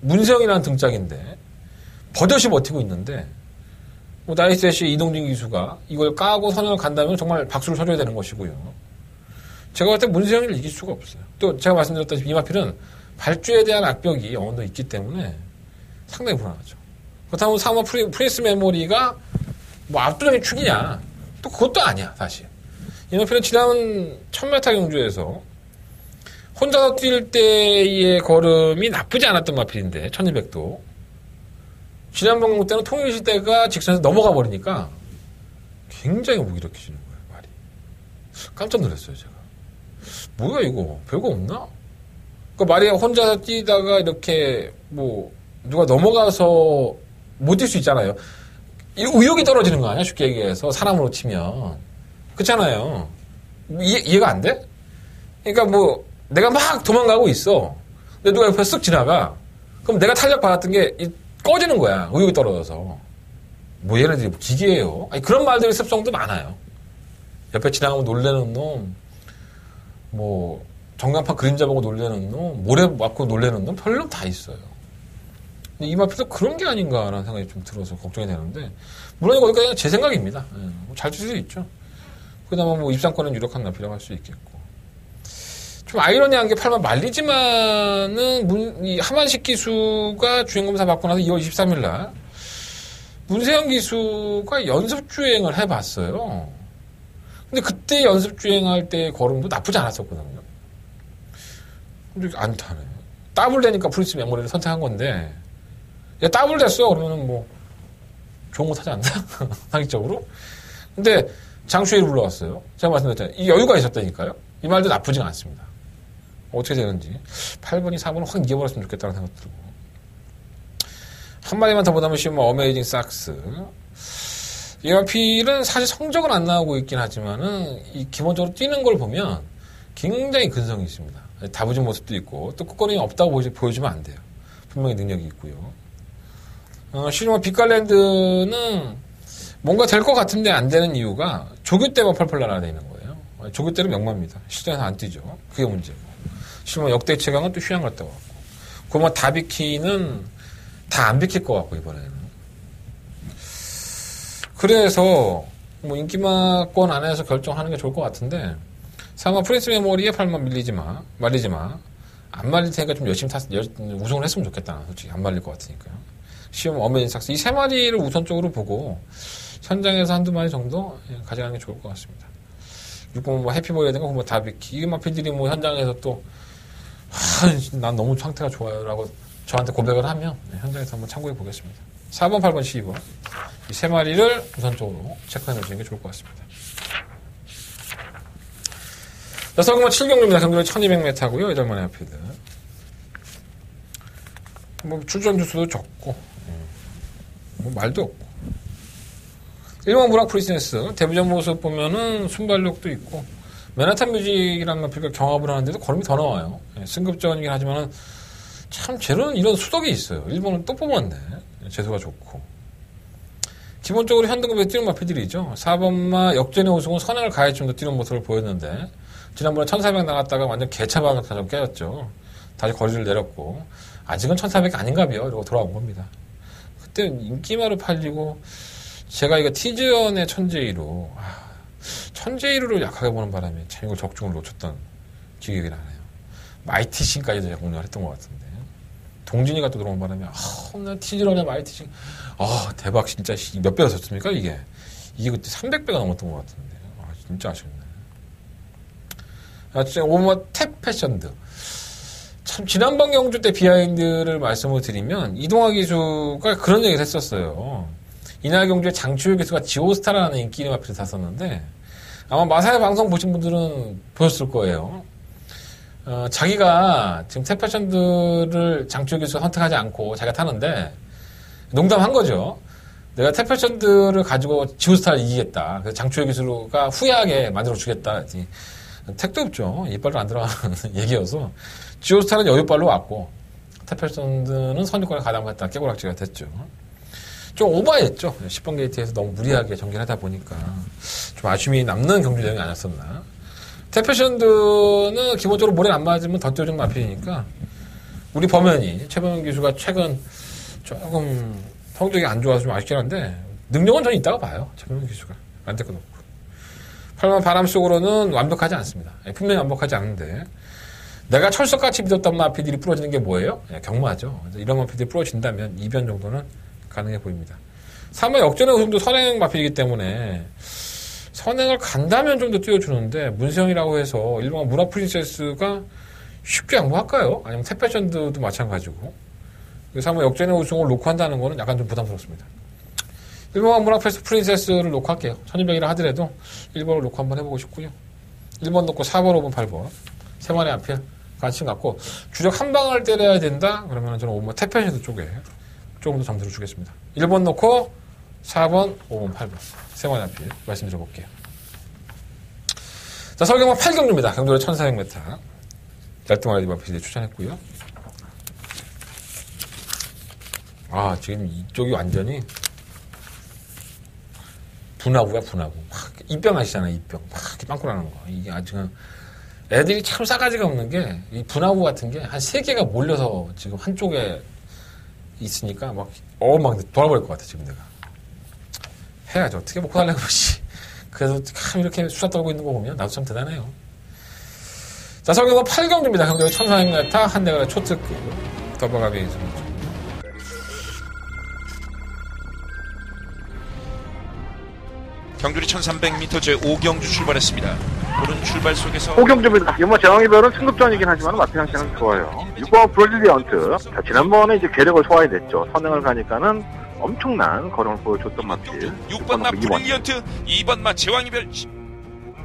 문세영이라는 등짝인데 버젓이 버티고 있는데 뭐 나이스애쉬 이동진 기수가 이걸 까고 선행을 간다면 정말 박수를 쳐줘야 되는 것이고요. 제가 볼 때 문세영이를 이길 수가 없어요. 또 제가 말씀드렸다시피 이마필은 발주에 대한 악벽이 어느 정도 있기 때문에 상당히 불안하죠. 그렇다면 사마 프린스 메모리가 뭐 압도적인 축이냐? 또 그것도 아니야, 사실. 이마필은 지난 1000m 경주에서 혼자서 뛸 때의 걸음이 나쁘지 않았던 마필인데 1200도 지난번 경주 때는 통일시대가 직선에서 넘어가 버리니까 굉장히 무기력해지는 거예요, 말이. 깜짝 놀랐어요, 제가. 뭐야 이거 별거 없나? 그러니까 말이 혼자서 뛰다가 이렇게 뭐 누가 넘어가서 못 뛸 수 있잖아요. 의욕이 떨어지는 거 아니야, 쉽게 얘기해서 사람으로 치면. 그렇잖아요. 이해가 안 돼? 그러니까 뭐 내가 막 도망가고 있어. 근데 누가 옆에 쓱 지나가. 그럼 내가 탄력 받았던 게 꺼지는 거야. 의욕이 떨어져서. 뭐 얘네들이 기계예요. 아니, 그런 말들이 습성도 많아요. 옆에 지나가면 놀래는 놈, 뭐 전광판 그림자 보고 놀래는 놈, 모래 맞고 놀래는 놈, 별로 다 있어요. 근데 이마필도 그런 게 아닌가라는 생각이 좀 들어서 걱정이 되는데 물론 이거 그냥 제 생각입니다. 잘 칠 수도 있죠. 그나마 뭐 입상권은 유력한 마필이라고 할 수 있겠고. 좀 아이러니한 게 8만 말리지만은 이 하만식 기수가 주행검사 받고 나서 2월 23일 날 문세영 기수가 연습주행을 해봤어요. 근데 그때 연습주행할 때 걸음도 나쁘지 않았었거든요. 근데 안 타네. 더블 되니까 프린스 메모리를 선택한 건데 야 더블 됐어 그러면은 뭐 좋은 거 타지 않나? 상식적으로. 근데 장슈이를 불러왔어요. 제가 말씀드렸잖아요. 이 여유가 있었다니까요. 이 말도 나쁘지가 않습니다. 어떻게 되는지 8번이 4번을 확 이겨버렸으면 좋겠다는 생각 들고 한 마디만 더 보다면 쉬우면 어메이징 삭스 이 마필은 사실 성적은 안 나오고 있긴 하지만은 이 기본적으로 뛰는 걸 보면 굉장히 근성이 있습니다. 다부진 모습도 있고 또 끝거림이 없다고 보여주면 안 돼요. 분명히 능력이 있고요. 실제로 빅갈랜드는 뭔가 될 것 같은데 안 되는 이유가 조교 때만 펄펄 날아다니는 거예요. 조교 때는 명마입니다. 실전에서 안 뛰죠. 그게 문제고. 실제로 역대 최강은 또 휴양 갔다 왔고. 그러면 다 비키는 다 안 비킬 것 같고 이번에는. 그래서 뭐 인기마권 안에서 결정하는 게 좋을 것 같은데 사마 프린스 메모리에 팔만 말리지 마. 안 말릴 테니까 좀 열심히 우승을 했으면 좋겠다. 솔직히 안 말릴 것 같으니까요. 시험 어메이징 삭스 이 세 마리를 우선적으로 보고 현장에서 한두 마리 정도 가져가는 게 좋을 것 같습니다. 6번 뭐 해피보이라든가 뭐 다비키 이 마필들이 뭐 현장에서 또 난 너무 상태가 좋아요라고 저한테 고백을 하면 현장에서 한번 참고해 보겠습니다. 4번, 8번, 12번 이 세 마리를 우선적으로 체크해 놓으시는 게 좋을 것 같습니다. 여성은 7경주입니다. 경주는 1200m고요. 8마리 하필드. 뭐 출전 주수도 적고 뭐 말도 없고 1번 무락 프리스네스 데뷔전 모습 보면은 순발력도 있고 맨하탄 뮤직이라는 마필과 경합을 하는데도 걸음이 더 나와요. 승급전이긴 하지만은 참 쟤는 이런 수덕이 있어요. 1번은 또 뽑았네. 재수가 좋고 기본적으로 현등급에 뛰는 마필들이죠. 4번마 역전의 우승은 선행을 가해 좀 더 뛰는 모습을 보였는데 지난번에 1400 나갔다가 완전 개차반을 깨졌죠. 다시 거리를 내렸고 아직은 1400이 아닌가 봐요. 이러고 돌아온 겁니다. 그때 인기마로 팔리고 제가 이거 티즈연의 천재이로 천재이로를 약하게 보는 바람에 참 이걸 적중을 놓쳤던 기억이 나네요. 마이티싱까지도 공략을 했던 것 같은데 동진이가 또 들어온 바람에 나 티즈연의 마이티싱 대박 진짜 몇 배가 섰습니까 이게 그때 300배가 넘었던 것 같은데 진짜 아쉽네. 진짜 오버 탭 패션드 참 지난번 경주 때 비하인드를 말씀을 드리면 이동화 기수가 그런 얘기를 했었어요. 이날 경주에 장추효 기수가 지오스타라는 인기 이름 앞에서 탔었는데 아마 마사의 방송 보신 분들은 보셨을 거예요. 자기가 지금 태페션드를 장추효 기수가 선택하지 않고 자기가 타는데 농담한 거죠. 내가 태페션드를 가지고 지오스타를 이기겠다. 그래서 장추효 기수가 후회하게 만들어주겠다. 택도 없죠. 이빨로 안 들어가는 얘기여서 지오스타는 여유빨로 왔고 태페션드는 선두권에 가담했다. 깨고락지가 됐죠. 좀 오버했죠. 10번 게이트에서 너무 무리하게 전개를 하다 보니까 좀 아쉬움이 남는 경주 내용이 아니었었나. 태페션드는 기본적으로 모래는 안 맞으면 더 뛰어주는 마필이니까 우리 범현이 최범현 기수가 최근 조금 성적이 안 좋아서 좀 아쉽긴 한데 능력은 저는 있다고 봐요. 최범현 기수가 안 될 건 없고 8만 바람 속으로는 완벽하지 않습니다. 분명히 완벽하지 않은데 내가 철석같이 믿었던 마필들이 부러지는 게 뭐예요? 경마죠. 이런 마필들이 부러진다면 이변 정도는 가능해 보입니다. 3회 역전의 우승도 선행 마필이기 때문에 선행을 간다면 좀 더 띄워주는데 문세영이라고 해서 일반 문화 프린세스가 쉽게 양보할까요? 아니면 태페션드도 마찬가지고 3회 역전의 우승을 놓고 한다는 거는 약간 좀 부담스럽습니다. 1번 문화 프린세스를 놓고 할게요. 1200이라 하더라도 1번을 놓고 한번 해보고 싶고요. 1번 놓고 4번, 5번, 8번 세 마리 앞에 관심 갖고 주력 한 방을 때려야 된다? 그러면 저는 5번 태페션드 쪽에 조금 더 점수를 주겠습니다. 1번 놓고 4번, 5번, 8번 세 마리 앞에 말씀드려볼게요. 자, 서울경마 8경주입니다. 경주로 1400m 날동아리 마필이 추천했고요. 아, 지금 이쪽이 완전히 분화구야, 분화구. 막 입병 아시잖아요, 입병. 막 이렇게 빵꾸 나는 거. 이게 아주 애들이 참 싸가지가 없는 게, 이 분화구 같은 게 한 3개가 몰려서 지금 한쪽에 있으니까 막 돌아버릴 것 같아, 지금 내가. 해야죠. 어떻게 먹고 살려고, 씨. 그래도 참 이렇게 수다 떨고 있는 거 보면 나도 참 대단해요. 자, 서울경마 8경주입니다. 경주로 1400m 한 대가 초특급 더버가비 선수. 경주리 1300m 제5경주 출발했습니다. 오른 출발 속에서 5경주입니다. 제왕이별은 승급전이긴 하지만 마피아 씨는 좋아요. 6번 브로질리언트. 자, 지난번에 이제 괴력을 소화해냈죠. 선행을 가니까는 엄청난 거령을 보여줬던 마필. 6번 마 브릴리언트, 2번 마 제왕이별.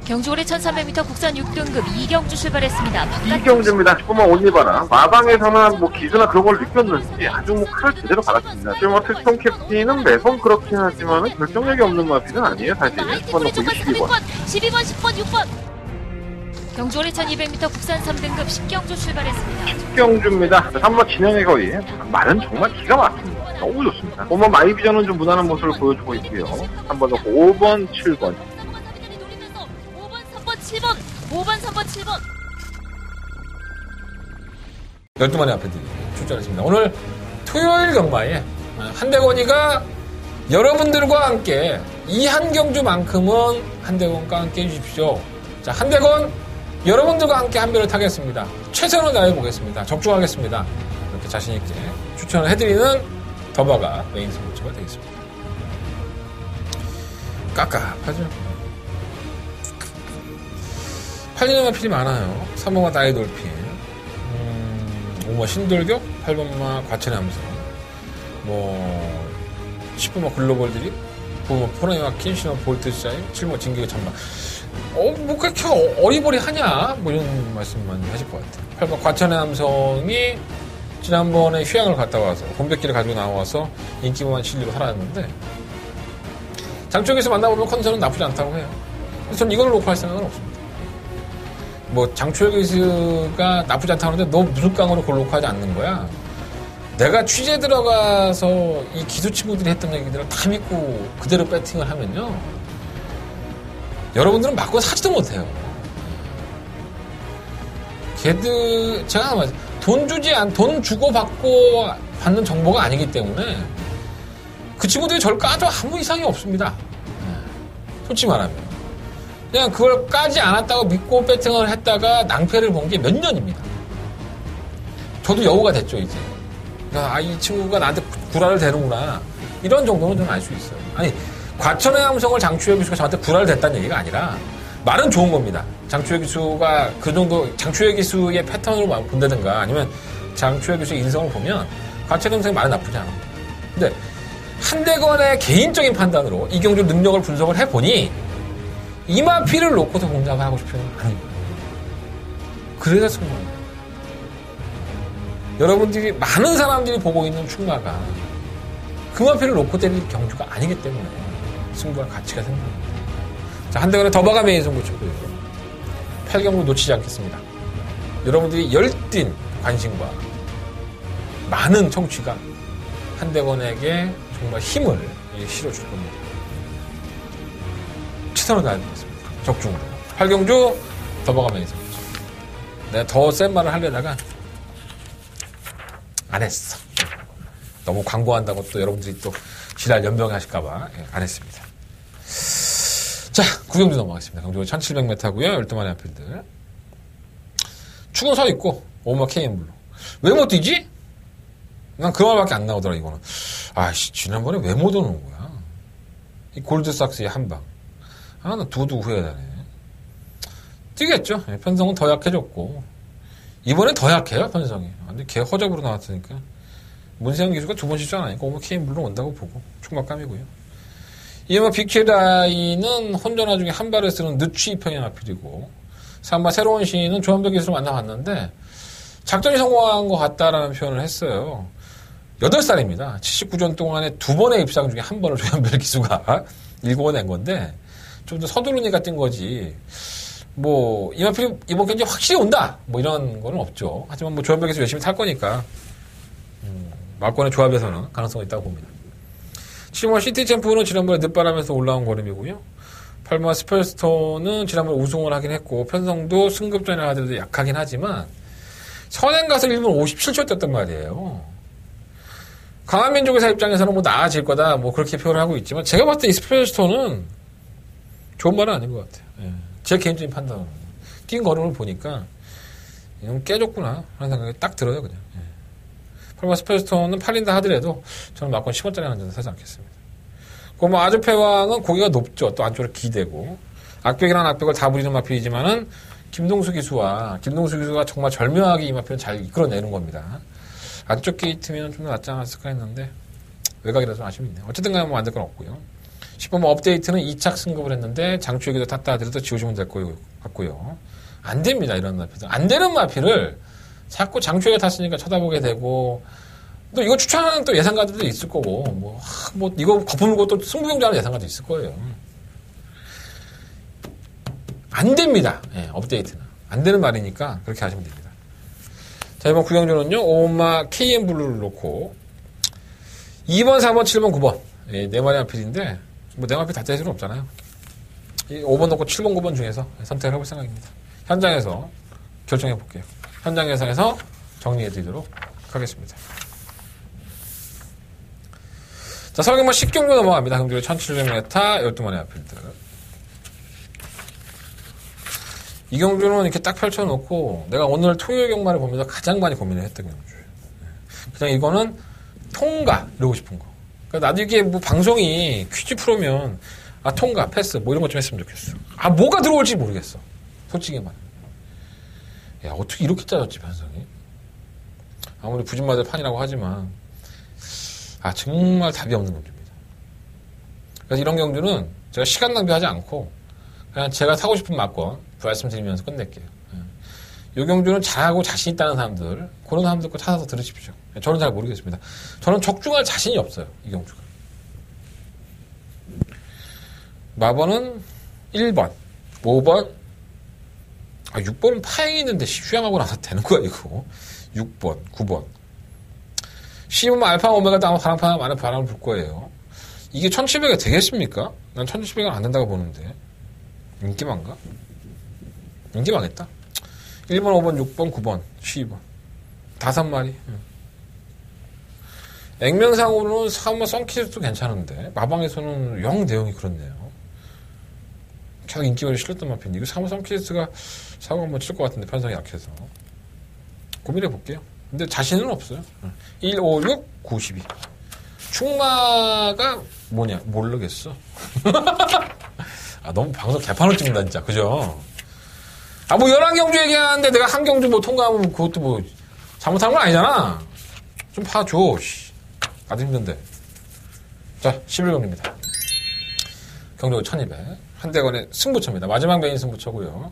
경주 올해 1300m 국산 6등급 2경주 출발했습니다. 2경주입니다. 10번만 올리바라. 마방에서는 기수나 그런 걸 느꼈는지 아주 칼을 제대로 받았습니다. 지금 특성 캡틴은 매번 그렇긴 하지만은 결정력이 없는 마필은 아니에요, 사실. 10번 놓고 62번. 12번, 10번, 6번. 경주 올해 1200m 국산 3등급 10경주 출발했습니다. 10경주입니다. 3번 진영의 거리. 말은 정말 기가 막힙니다. 너무 좋습니다. 5번 마이비전은 좀 무난한 모습을 보여주고 있고요. 3번 놓고 5번, 7번. 7번, 5번, 3번, 7번. 12마리 앞에들이 출전했습니다. 오늘 토요일 경마에 한대건이가 여러분들과 함께 이 한 경주만큼은 한대건과 함께 해주십시오. 자, 한대건 여러분들과 함께 한 배를 타겠습니다. 최선을 다해보겠습니다. 적중하겠습니다. 이렇게 자신있게 추천을 해드리는 더바가 메인 스포츠가 되겠습니다. 깝깝하죠? 8년만 필이 많아요. 3번마 다이돌핀, 5번마 신돌격, 8번마 과천의 함성, 10번마 글로벌 드립, 9번마 포레이마 킨시너 볼트샤임, 7번마 진격의 천막. 그렇게 어리버리하냐? 이런 말씀만 하실 것 같아요. 8번 과천의 함성이 지난번에 휴양을 갔다 와서 공백기를 가지고 나와서 인기만 실리고 살았는데 장쪽에서 만나보면 컨디션은 나쁘지 않다고 해요. 그래서 전 이걸 놓고 할 생각은 없습니다. 장초혁 기수가 나쁘지 않다고 하는데 너 무슨 깡으로 그걸 놓고 하지 않는 거야? 내가 취재 들어가서 이 기수 친구들이 했던 얘기들을 다 믿고 그대로 배팅을 하면요. 여러분들은 맞고 사지도 못해요. 걔들, 제가 돈 주고 받고 받는 정보가 아니기 때문에 그 친구들이 저를 까도 아무 이상이 없습니다. 솔직히 말하면. 그냥 그걸 까지 않았다고 믿고 배팅을 했다가 낭패를 본 게 몇 년입니다. 저도 여우가 됐죠, 이제. 그러니까, 이 친구가 나한테 구라를 대는구나. 이런 정도는 저는 알 수 있어요. 아니, 과천의 함성을 장추혁 기수가 저한테 구라를 댔다는 얘기가 아니라, 말은 좋은 겁니다. 장추혁 기수가 그 정도 장추혁 기수의 패턴으로 본다든가 아니면 장추혁 기수의 인성을 보면 관찰 가능성이 말은 나쁘지 않아. 근데 한대건의 개인적인 판단으로 이경주 능력을 분석을 해보니 이마피를 놓고서 공략을 하고 싶지는 않은 거예요. 그래서 승부입니다. 여러분들이 많은 사람들이 보고 있는 충마가 금화표를 놓고 때릴 경주가 아니기 때문에 승부할 가치가 생깁니다. 자, 한대건의 더바가 메인 승부 쳤고요. 8경로 놓치지 않겠습니다. 여러분들이 열띤 관심과 많은 청취가 한대건에게 정말 힘을 실어줄 겁니다. 최선을 다해드리겠습니다. 적중으로. 8경주 더바가 메인 승부. 내가 더 센 말을 하려다가 안 했어. 너무 광고한다고 또 여러분들이 또 지랄 연병하실까봐 안 했습니다. 자, 구경주 넘어가겠습니다. 경주 1700m고요. 12마리 한필드. 축은 서 있고 오마 KM블루. 왜 못 뛰지? 난 그 말밖에 안 나오더라 이거는. 아씨, 지난번에 왜 못 오는 거야? 이 골드삭스의 한방. 아, 나 두두 후회되네. 뛰겠죠. 편성은 더 약해졌고 이번엔 더 약해요 편성이. 근데 걔 허접으로 나왔으니까 문세영 기수가 두 번 실전하니까 오면 KM블루 온다고 보고 충막감이고요. 이마 빅키라이는 혼전화 중에 한 발을 쓰는 늦취 평행 앞필이고 3마 새로운 시인은 조한별 기수를 만나봤는데 작전이 성공한 것 같다라는 표현을 했어요. 8살입니다. 79전 동안에 2번의 입상 중에 한 번을 조한별 기수가 일궈낸 건데 좀 더 서두르니까 뛴 거지. 뭐 이마필이 이번 경기 확실히 온다 뭐 이런 거는 없죠. 하지만 뭐 조합에서 열심히 탈 거니까 말권의 조합에서는 가능성이 있다고 봅니다. 7번 시티 챔프는 지난번에 늦바람에서 올라온 걸음이고요. 8번 스펠스톤은 지난번에 우승을 하긴 했고 편성도 승급전이라 하더라도 약하긴 하지만 선행 가서 1분 57초 뛰었단 말이에요. 강한 민족의사 입장에서는 뭐 나아질 거다 뭐 그렇게 표현을 하고 있지만 제가 봤을 때 이 스펠스톤은 좋은 말은 아닌 것 같아요. 예. 제 개인적인 판단으로 뛴 걸음을 보니까 이건 깨졌구나 하는 생각이 딱 들어요 그냥. 예. 8번 스펠스톤은 팔린다 하더라도 저는 막권 10원짜리 하는 데는 사지 않겠습니다. 그럼 아주패왕은 고기가 높죠. 또 안쪽으로 기대고 악백이랑 악백을 다 부리는 마필이지만은 김동수 기수가 정말 절묘하게 이 마필은 잘 이끌어내는 겁니다. 안쪽 게이트면 좀 더 낫지 않았을까 했는데 외곽이라서 좀 아쉽네요. 어쨌든 간에 뭐 안 될 건 없고요. 10번 업데이트는 2착 승급을 했는데 장추에게도 탔다 하더라도 지워주면 될 것 같고요. 안 됩니다 이런 마필들. 안 되는 마필을 자꾸 장추에게 탔으니까 쳐다보게 되고 또 이거 추천하는 또 예상가들도 있을 거고 뭐 이거 거품물고 또 승부경주하는 예상가도 있을 거예요. 안 됩니다. 예, 업데이트는 안 되는 말이니까 그렇게 하시면 됩니다. 자, 이번 구경주는요 오마 KM블루를 놓고 2번, 4번, 7번, 9번 예, 4마리 한필인데 뭐 4마리 다 뗄 수는 없잖아요. 5번 놓고 7번, 9번 중에서 선택을 해볼 생각입니다. 현장에서 결정해 볼게요. 현장 예상에서 정리해 드리도록 하겠습니다. 자, 설경마 10경주 넘어갑니다. 경주의 1700m 12마리 한필드. 이 경주는 이렇게 딱 펼쳐놓고 내가 오늘 토요일 경마를 보면서 가장 많이 고민을 했던 경주예요. 그냥 이거는 통과 이러고 싶은 거. 그러니까 나도 이게 뭐 방송이 퀴즈 프로면 통과 패스 뭐 이런 것 좀 했으면 좋겠어. 뭐가 들어올지 모르겠어. 솔직히 말해. 야 어떻게 이렇게 짜졌지 편성이. 아무리 부진마들 판이라고 하지만 정말 답이 없는 경주입니다. 그래서 이런 경주는 제가 시간 낭비하지 않고 그냥 제가 사고 싶은 막권 말씀드리면서 끝낼게요. 이 경주는 잘하고 자신 있다는 사람들 그런 사람들 거 찾아서 들으십시오. 저는 잘 모르겠습니다. 저는 적중할 자신이 없어요. 이 경주가. 마번은 1번 5번 6번은 파행이 있는데 휴양하고 나서 되는 거야 이거. 6번 9번 10번 알파 오메가 아마 바람판 안에 바람을 불 거예요. 이게 1700이 되겠습니까? 난 1700은 안 된다고 보는데 인기만가? 인기만겠다. 1번, 5번, 6번, 9번, 12번. 5마리. 액면상으로는 사마 썬키즈도 괜찮은데 마방에서는 영 내용이 그렇네요. 계속 인기가 실렸던 마피인데 이거 사마 썬키즈가 사고 한번 칠 것 같은데 편성이 약해서 고민해 볼게요. 근데 자신은 없어요. 1, 5, 6, 9, 12. 충마가 뭐냐 모르겠어. 너무 방송 개판으로 찍는다, 진짜. 그죠? 뭐 11경주 얘기하는데 내가 한 경주 뭐 통과하면 그것도 뭐 잘못한 건 아니잖아. 좀 봐줘, 씨. 나도 힘든데. 자, 11경주입니다. 경주 1200. 한대건의 승부처입니다. 마지막 메인 승부처고요.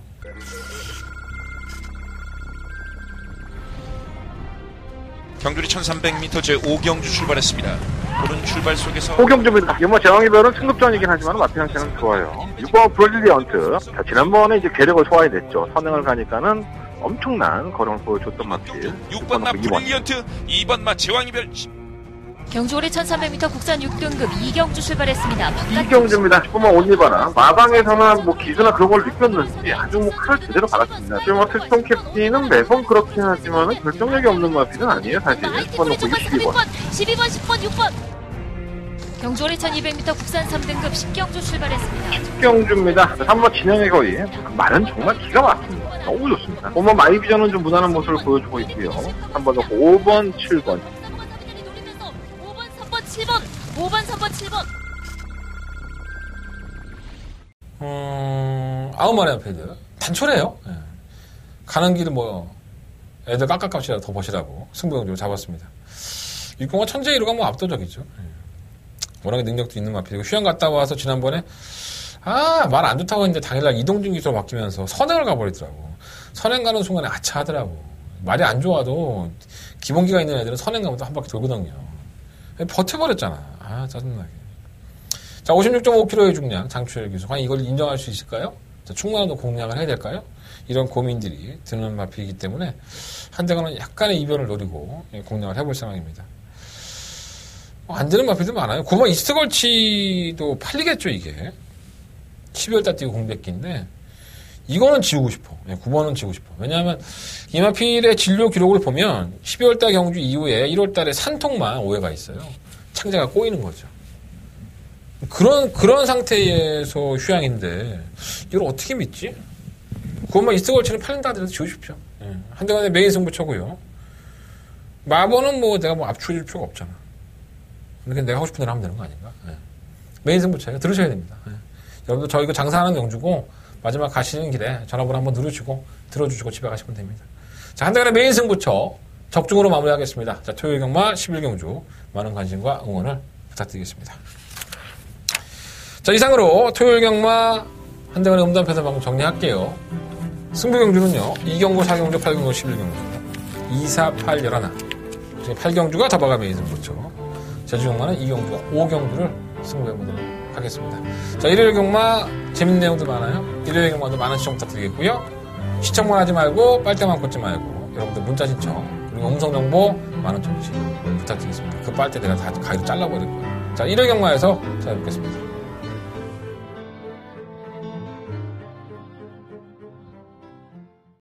경주리 1300m 제5경주 출발했습니다. 고른 출발 속에서 호경주입니다. 제왕이별은 승급전이긴 하지만 마피 형체는 좋아요. 6번 브릴리언트. 자, 지난번에 이제 괴력을 소화해냈죠. 선행을 가니까는 엄청난 걸음을 보여줬던 마피. 6번 마 브릴리언트, 2번 마 제왕이별. 경주 올해 1300m 국산 6등급 이경주 출발했습니다. 이경주입니다. 10번만 올리바나. 마방에서는 뭐 기수나 그런 걸 느꼈는지 아주 뭐 칼을 제대로 받았습니다. 지금 뭐 특성 캡틴은 매번 그렇긴 하지만 결정력이 없는 마피는 아니에요, 사실. 10번 놓고 62번. 12번, 10번, 6번. 경주 올해 1200m 국산 3등급 10경주 출발했습니다. 10경주입니다. 3번 진영의 거리. 말은 정말 기가 막힙니다. 너무 좋습니다. 5번 마이비전은 좀 무난한 모습을 보여주고 있고요. 3번 놓고 5번, 7번. 7번, 5번, 3번, 7번. 아웃마리아 패드. 단촐해요. 예. 가는 길은 뭐, 애들 깎아값이라도 더 버시라고 승부용적으로 잡았습니다. 6공화 천재 1호가 뭐 압도적이죠. 예. 워낙에 능력도 있는 마피고, 휴양 갔다 와서 지난번에, 말 안 좋다고 했는데 당일날 이동중 기수로 바뀌면서 선행을 가버리더라고. 선행 가는 순간에 아차 하더라고. 말이 안 좋아도 기본기가 있는 애들은 선행 가면 또 한 바퀴 돌거든요. 버텨버렸잖아. 짜증나게. 자, 56.5kg의 중량, 장추열 기수. 과연 이걸 인정할 수 있을까요? 자, 충분한 공략을 해야 될까요? 이런 고민들이 드는 마피이기 때문에 한대건은 약간의 이변을 노리고 공략을 해볼 상황입니다. 안 되는 마피들 많아요. 9번 이스트걸치도 팔리겠죠, 이게. 12월달 뛰고 공백기인데, 이거는 지우고 싶어. 9번은 지우고 싶어. 왜냐하면 이 마필의 진료 기록을 보면 12월달 경주 이후에 1월달에 산통만 오해가 있어요. 창자가 꼬이는 거죠. 그런 상태에서 휴양인데 이걸 어떻게 믿지? 9번만 이스트걸치는 팔린다 하더라도 지우십시오. 한대간의 메인 승부처고요. 마번은 뭐 내가 뭐 압축해줄 필요가 없잖아. 근데 내가 하고 싶은 대로 하면 되는 거 아닌가? 메인 승부처예요. 들으셔야 됩니다. 여러분들 저 이거 장사하는 경주고 마지막 가시는 길에 전화번호 한번 누르시고 들어주시고 집에 가시면 됩니다. 자, 한대간의 메인 승부처 적중으로 마무리하겠습니다. 자, 토요일 경마 11경주 많은 관심과 응원을 부탁드리겠습니다. 자, 이상으로 토요일 경마 한대간의 음담패설 방송 정리할게요. 승부경주는요 2경주, 4경주, 8경주, 11경주 2, 4, 8, 11 지금 8경주가 더바가 메인 승부처 제주경마는 2경주와 5경주를 승부해보도록 하겠습니다. 자, 일요일 경마 재밌는 내용도 많아요. 일요일 경마도 많은 시청 부탁드리겠고요. 시청만 하지 말고 빨대만 꽂지 말고 여러분들 문자 신청 그리고 음성 정보 많은 청취 부탁드리겠습니다. 그 빨대 내가 다 가위로 잘라버릴 거예요. 자, 일요일 경마에서 찾아뵙겠습니다.